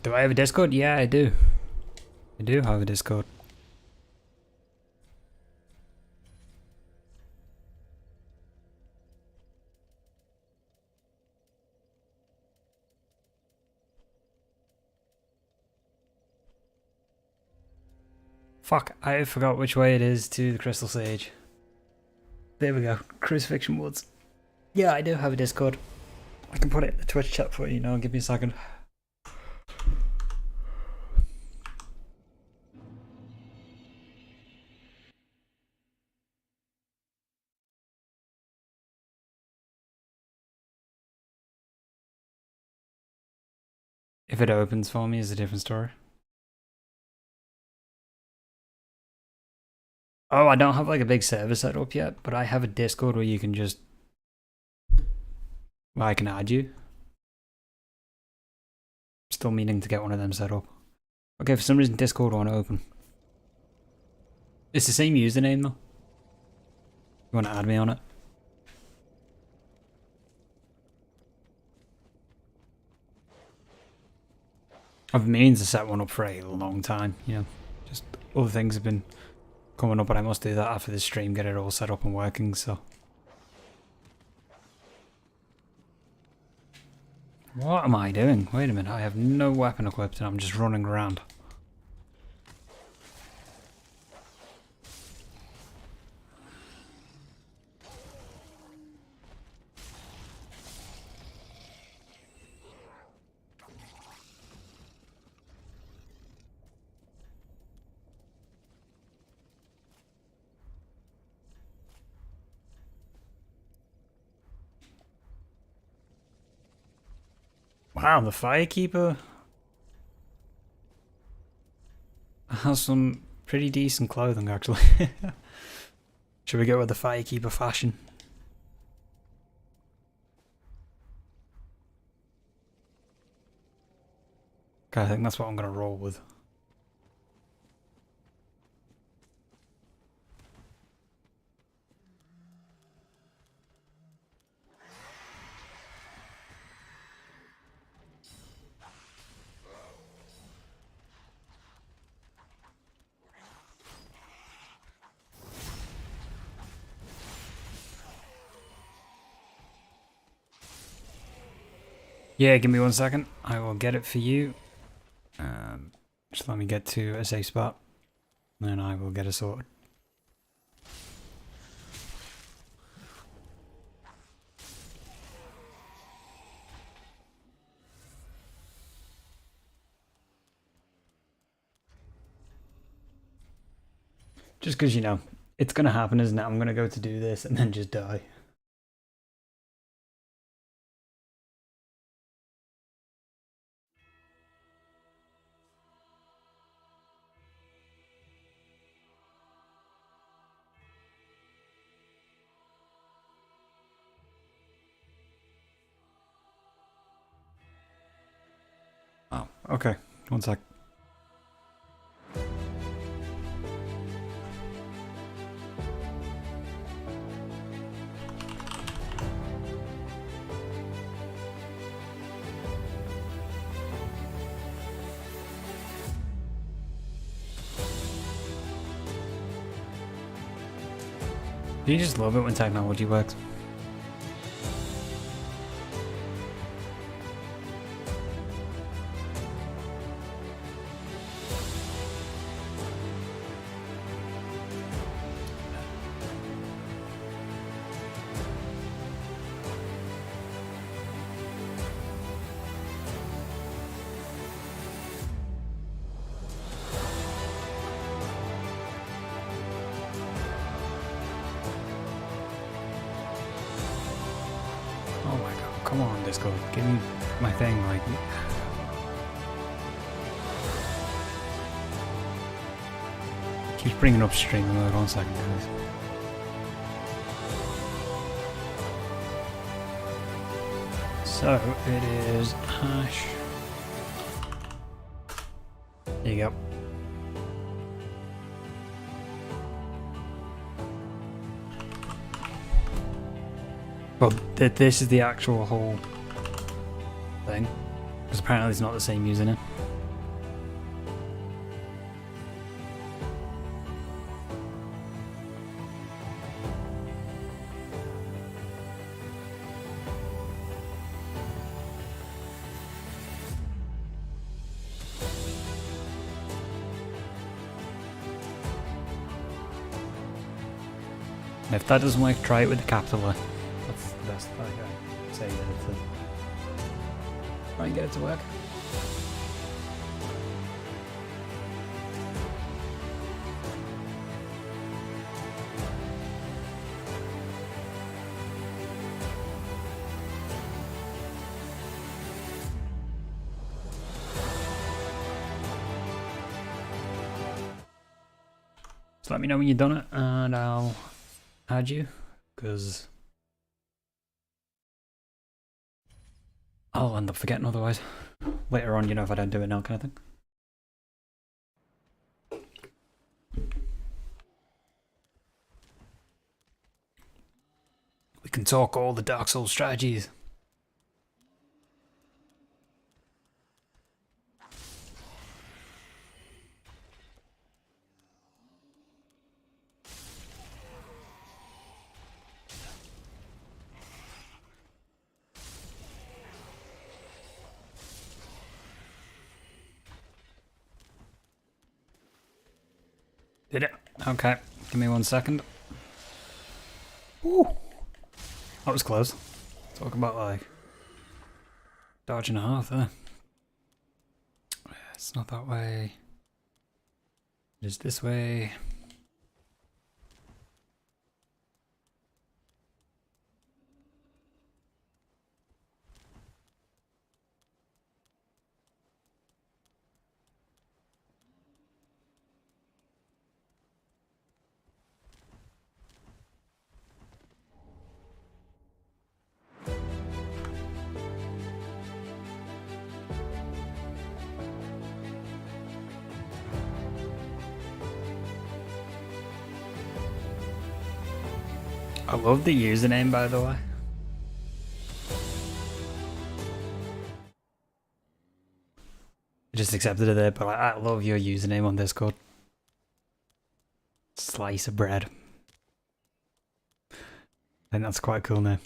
Do I have a Discord? Yeah, I do. I do have a Discord. Fuck, I forgot which way it is to the Crystal Sage. There we go. Crucifixion Woods. Yeah, I do have a Discord. I can put it in the Twitch chat for you now. Give me a second. If it opens for me, is a different story. Oh, I don't have like a big server set up yet, but I have a Discord where you can just... Well, I can add you. Still meaning to get one of them set up. Okay, for some reason Discord won't open. It's the same username though. You want to add me on it? I've been meaning to set one up for a long time, you know. Just other things have been coming up, but I must do that after this stream, get it all set up and working, so. What am I doing? Wait a minute, I have no weapon equipped and I'm just running around. Wow, the Firekeeper has some pretty decent clothing, actually. Should we go with the Firekeeper fashion? Okay, I think that's what I'm going to roll with. Yeah, give me 1 second. I will get it for you. Just let me get to a safe spot. Then I will get it sorted. Just because, you know, it's going to happen, isn't it? I'm going to go to do this and then just die. Oh, okay. 1 sec. Do you just love it when technology works? Oh my god, come on, Discord. Give me my thing, like... Keeps bringing up stream mode. 1 second, guys. So, it is hash... There you go. Well, this is the actual whole thing. Because apparently it's not the same using it. And if that doesn't work, try it with the capital A. That's the best I can say to try and get it to work. Just let me know when you've done it and I'll add you, because I'll end up forgetting otherwise. Later on, you know, if I don't do it now, kind of thing. We can talk all the Dark Souls strategies. Did it? Okay, give me 1 second. Ooh, that was close. Talk about like dodge and a half there. It's not that way. It is this way. I love the username, by the way. I just accepted it there, but I love your username on Discord. Slice of bread. I think that's quite a cool name.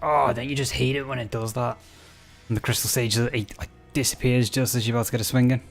Oh, don't you just hate it when it does that? And the crystal sage like disappears just as you're about to get a swing in.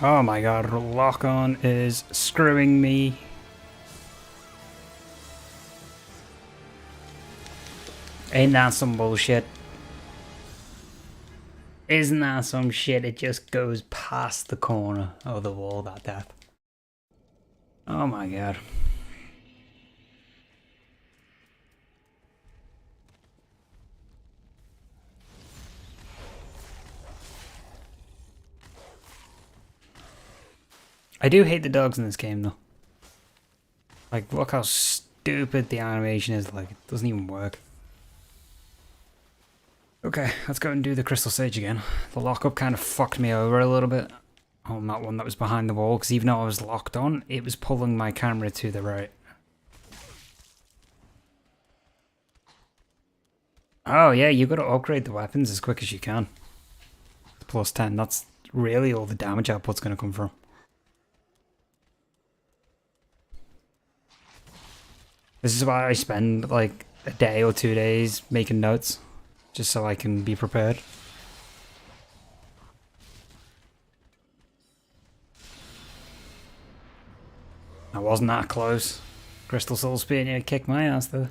Oh my god, lock on is screwing me. Ain't that some bullshit? Isn't that some shit? It just goes past the corner of the wall, that death. Oh my god. I do hate the dogs in this game though. Like, look how stupid the animation is, like, it doesn't even work. Okay, let's go and do the crystal sage again. The lockup kind of fucked me over a little bit on that one that was behind the wall, because even though I was locked on, it was pulling my camera to the right. Oh yeah, you got to upgrade the weapons as quick as you can. Plus 10, that's really all the damage output's going to come from. This is why I spend like a day or 2 days making notes, just so I can be prepared. I wasn't that close. Crystal Soul Spear near kicked my ass though.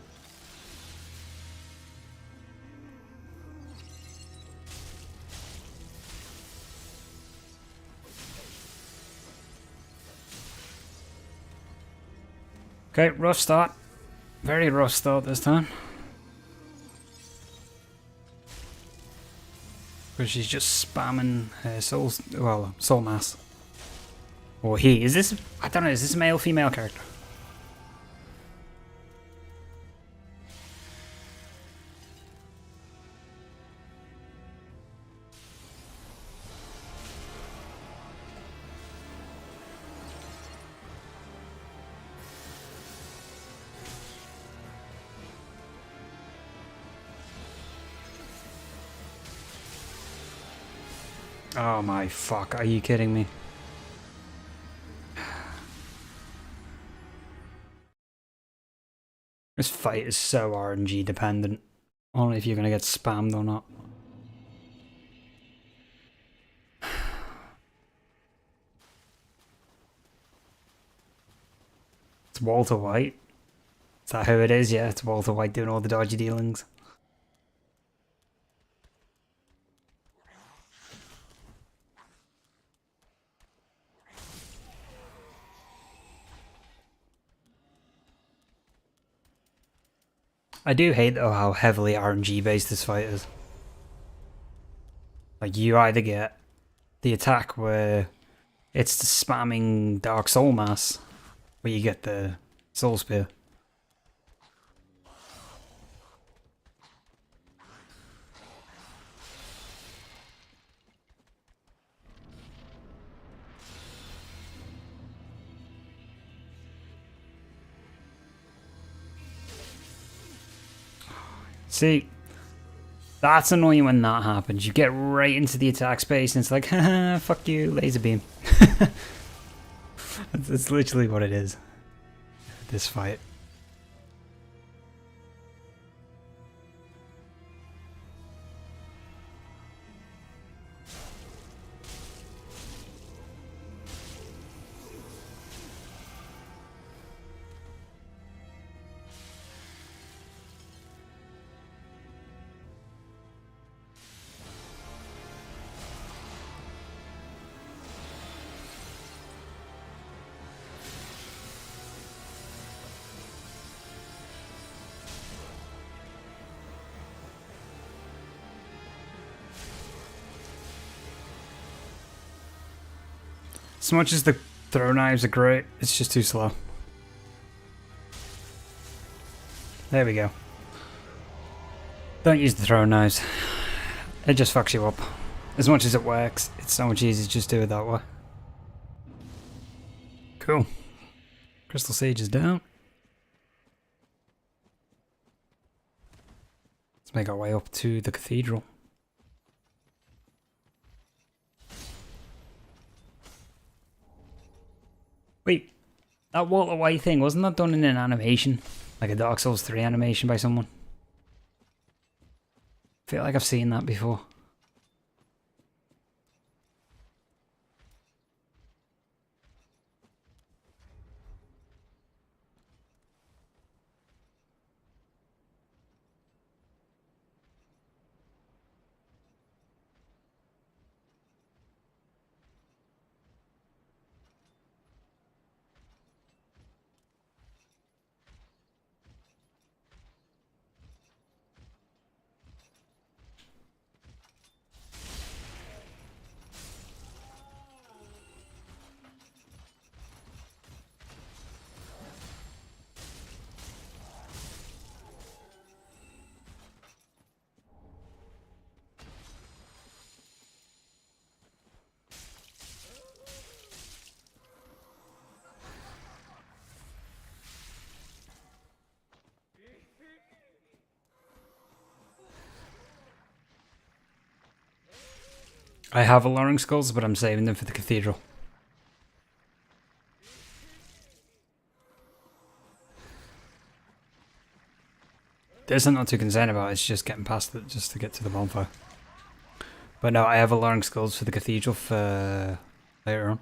Okay, rough start. Very rough start this time. Because she's just spamming her soul mass. Or he. Is this, I don't know, is this a male or female character? Oh my fuck, are you kidding me? This fight is so RNG dependent. Only if you're gonna get spammed or not. It's Walter White. Is that who it is? Yeah, it's Walter White doing all the dodgy dealings. I do hate though how heavily RNG based this fight is. Like, you either get the attack where it's the spamming Dark Soul Mass, where you get the Soul Spear. See, that's annoying when that happens. You get right into the attack space and it's like, haha, fuck you, laser beam. It's literally what it is. This fight. As much as the throw knives are great, it's just too slow. There we go. Don't use the throw knives. It just fucks you up. As much as it works, it's so much easier to just do it that way. Cool. Crystal Sage is down. Let's make our way up to the cathedral. Wait, that Walter White thing, wasn't that done in an animation? Like a Dark Souls 3 animation by someone? I feel like I've seen that before. I have alluring skulls, but I'm saving them for the cathedral. This I'm not too concerned about, it's just getting past it just to get to the bonfire. But no, I have alluring skulls for the cathedral for later on.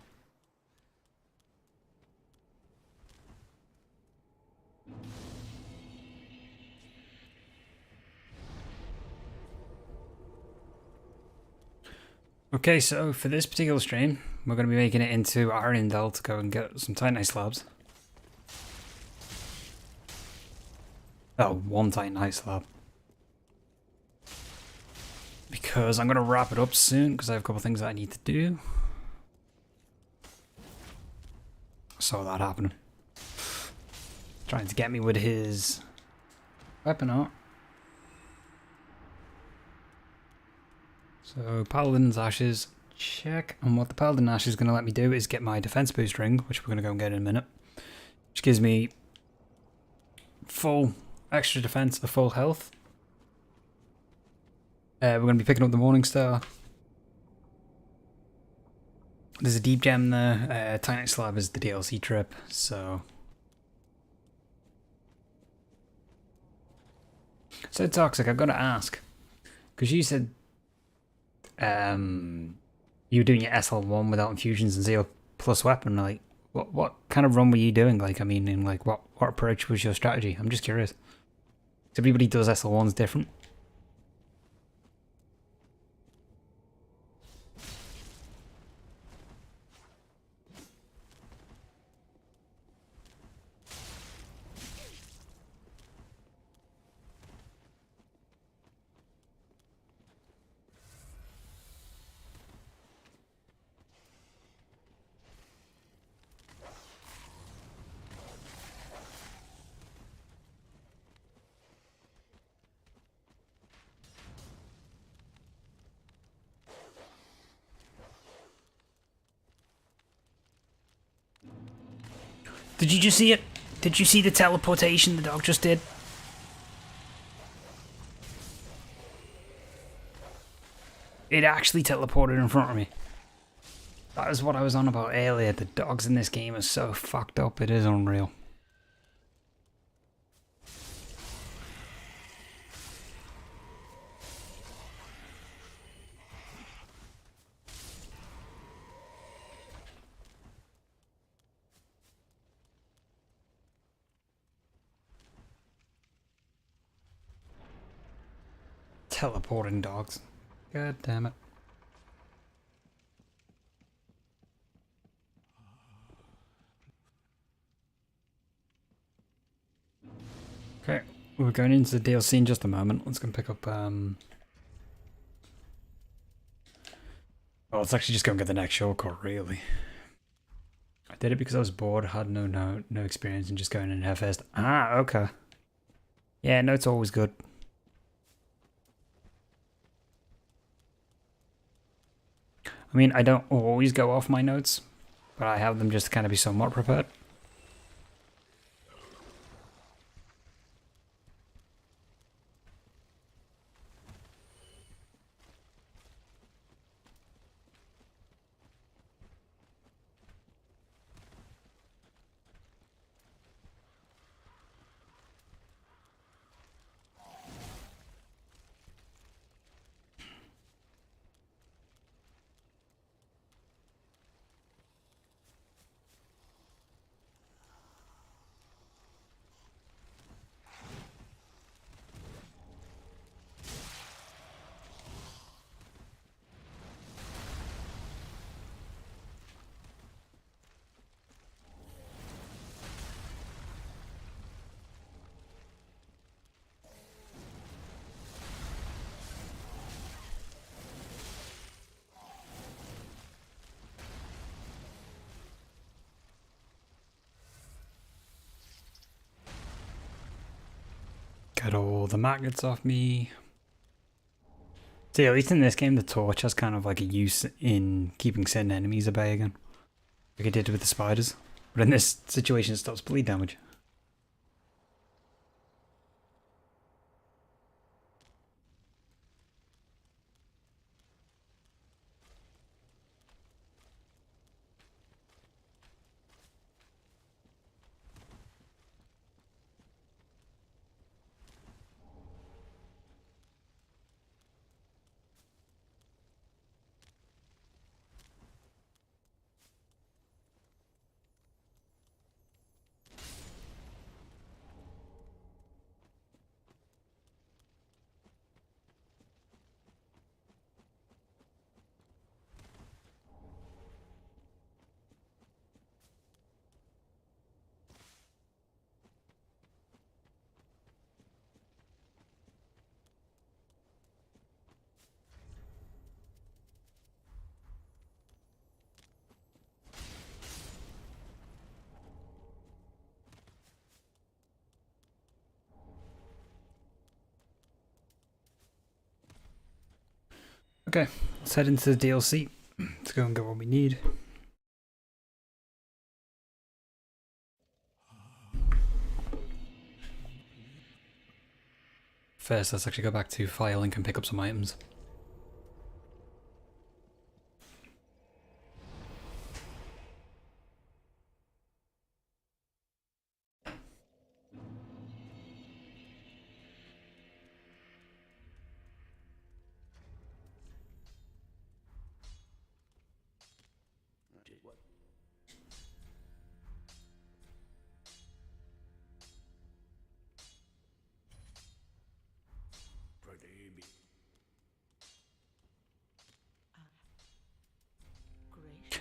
Okay, so for this particular stream, we're going to be making it into Arendelle to go and get some Titanite slabs. Oh, one Titanite slab. Because I'm going to wrap it up soon, because I have a couple of things that I need to do. I saw that happening. Trying to get me with his weapon art. So, Paladin's Ashes, check. And what the Paladin Ash is going to let me do is get my defense boost ring, which we're going to go and get in a minute. Which gives me full extra defense, the full health. We're going to be picking up the Morning Star. There's a deep gem there. Titanite Slab is the DLC trip, so... So, Toxic, I've got to ask. Because you said... you were doing your SL1 without infusions and 0 plus weapon, like, what kind of run were you doing? Like, I mean, in like, what approach was your strategy? I'm just curious. Everybody does SL1s different. Did you just see it? Did you see the teleportation the dog just did? It actually teleported in front of me. That is what I was on about earlier. The dogs in this game are so fucked up. It is unreal. Teleporting dogs. God damn it. Okay, we're going into the DLC in just a moment. Let's go and pick up, oh, let's actually just go and get the next shortcut, really. I did it because I was bored, had no experience, and just going in head first. Ah, okay. Yeah, no, it's always good. I mean, I don't always go off my notes, but I have them just to kind of be somewhat prepared. Get all the magnets off me. See, at least in this game, the torch has kind of like a use in keeping certain enemies at bay again. Like it did with the spiders. But in this situation, it stops bleed damage. Okay, let's head into the DLC. Let's go and get what we need. First, let's actually go back to Firelink and pick up some items.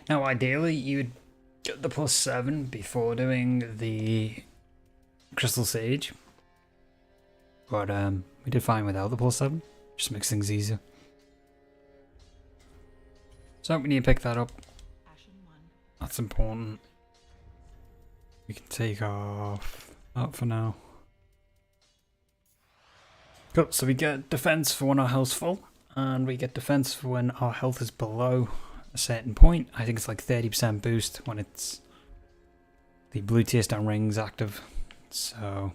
Now, ideally, you would get the +7 before doing the Crystal Sage. But we did fine without the +7. Just makes things easier. So we need to pick that up. That's important. We can take off that for now. Cool, so we get defense for when our health's full, and we get defense for when our health is below a certain point. I think it's like 30% boost when it's the blue tier stone ring's active. So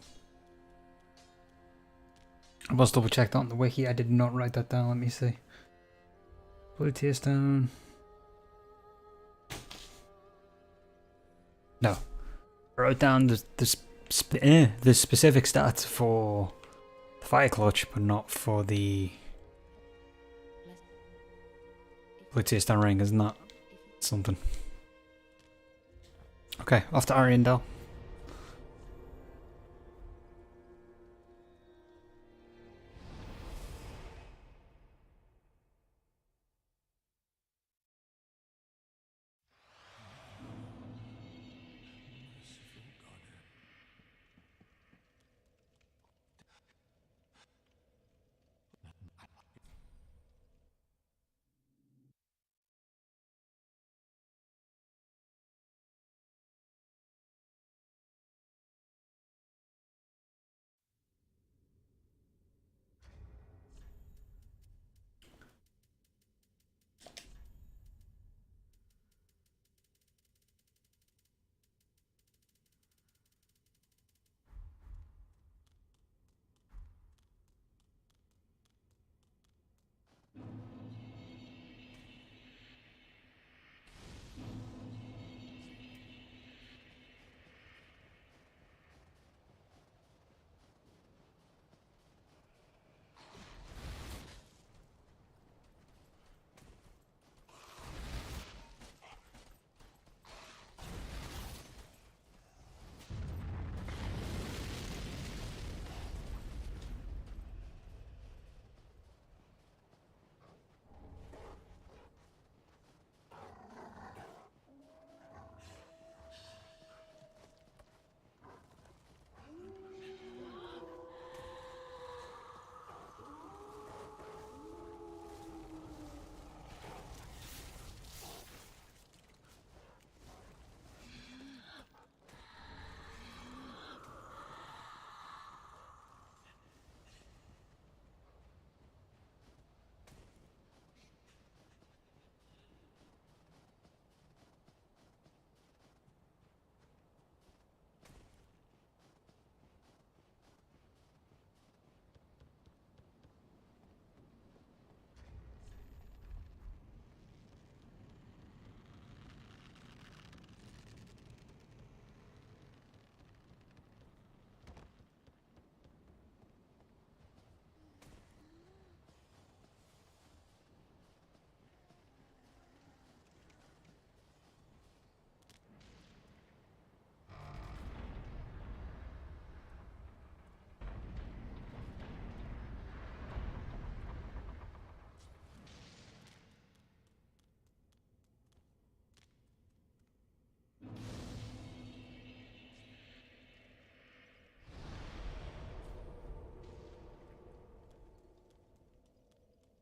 I must double check that on the wiki. I did not write that down. Let me see. Blue tier stone. No. I wrote down the specific stats for the fire clutch, but not for the blue tier stone ring. Isn't that something? Okay, off to Ariandel.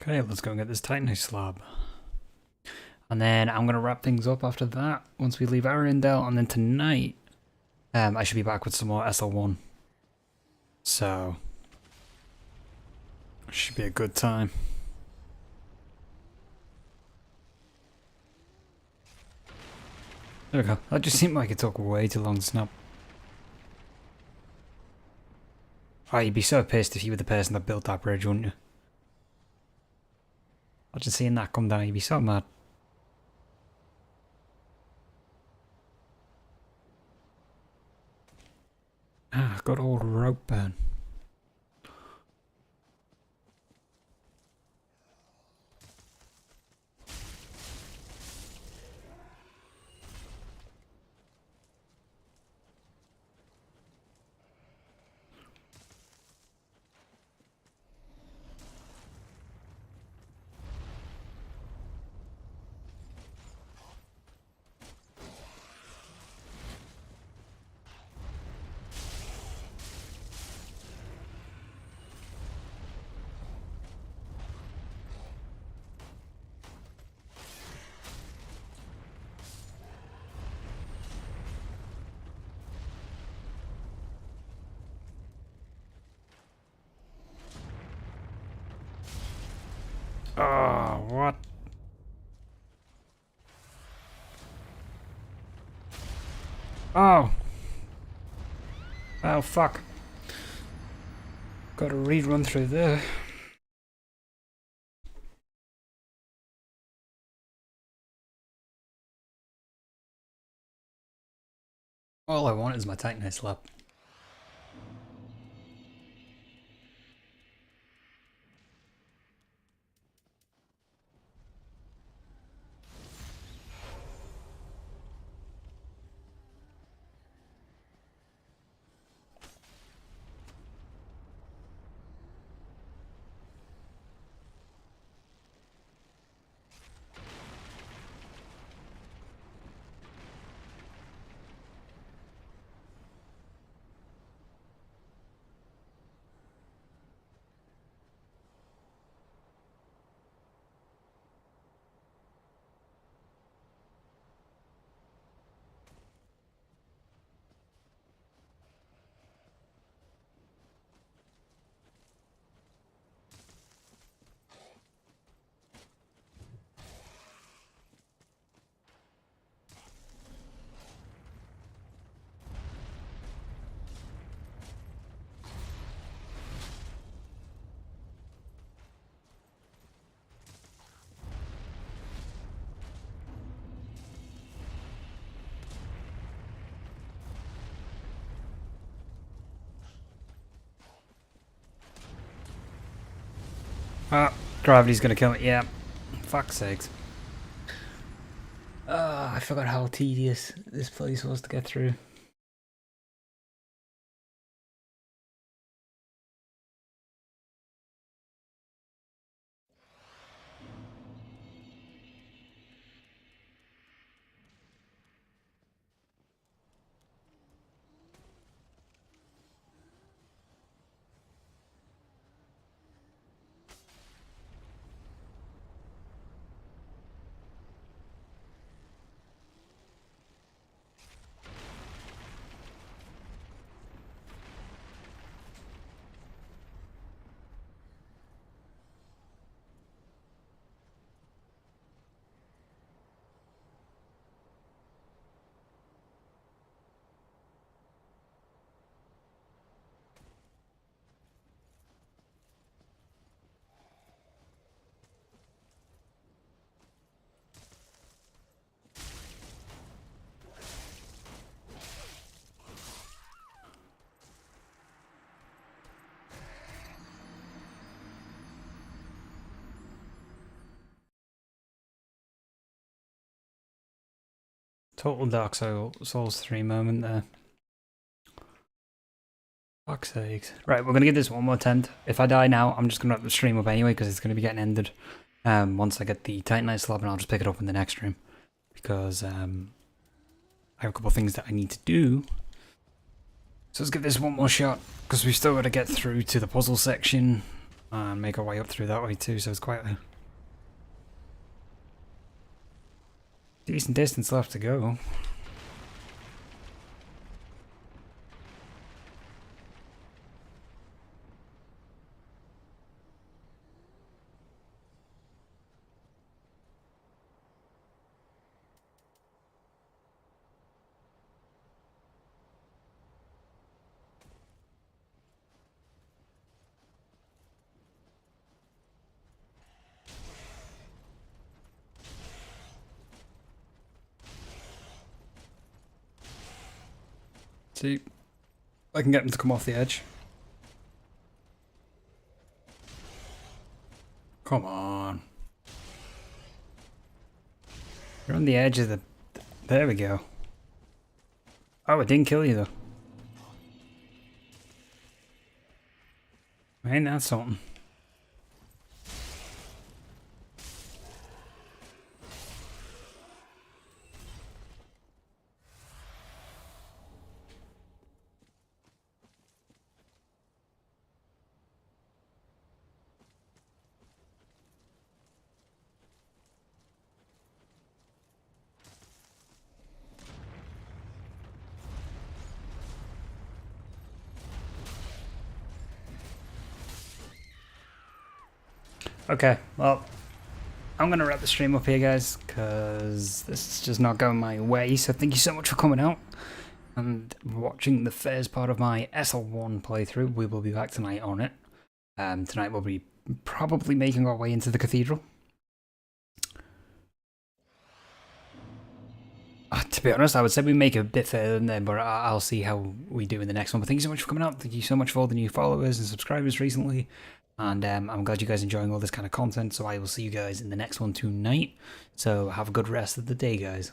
Okay, let's go and get this Titanite slab. And then I'm going to wrap things up after that once we leave Ariandel. And then tonight, I should be back with some more SL1. So, should be a good time. There we go. That just seemed like it took way too long to snap. Oh, you'd be so pissed if you were the person that built that bridge, wouldn't you? Imagine seeing that come down, you'd be so mad. Ah, good old rope burn. Oh, what? Oh. Oh, fuck. Got to rerun through there. All I want is my Titanite slab. Ah, gravity's gonna kill me. Yeah. Fuck's sakes. I forgot how tedious this place was to get through. Total Dark Souls 3 moment there. Fuck's sakes. Right, we're going to give this one more attempt. If I die now, I'm just going to wrap the stream up anyway because it's going to be getting ended once I get the Titanite slab, and I'll just pick it up in the next stream. Because I have a couple of things that I need to do. So let's give this one more shot because we've still got to get through to the puzzle section and make our way up through that way too, so it's quite a decent distance left to go. See, I can get them to come off the edge. Come on. You're on the edge of the... There we go. Oh, it didn't kill you though. Ain't that something? Okay, well, I'm going to wrap the stream up here, guys, because this is just not going my way. So thank you so much for coming out and watching the first part of my SL1 playthrough. We will be back tonight on it. Tonight we'll be probably making our way into the cathedral. To be honest, I would say we make it a bit further than there, but I'll see how we do in the next one. But thank you so much for coming out. Thank you so much for all the new followers and subscribers recently. And I'm glad you guys are enjoying all this kind of content. So I will see you guys in the next one tonight. So have a good rest of the day, guys.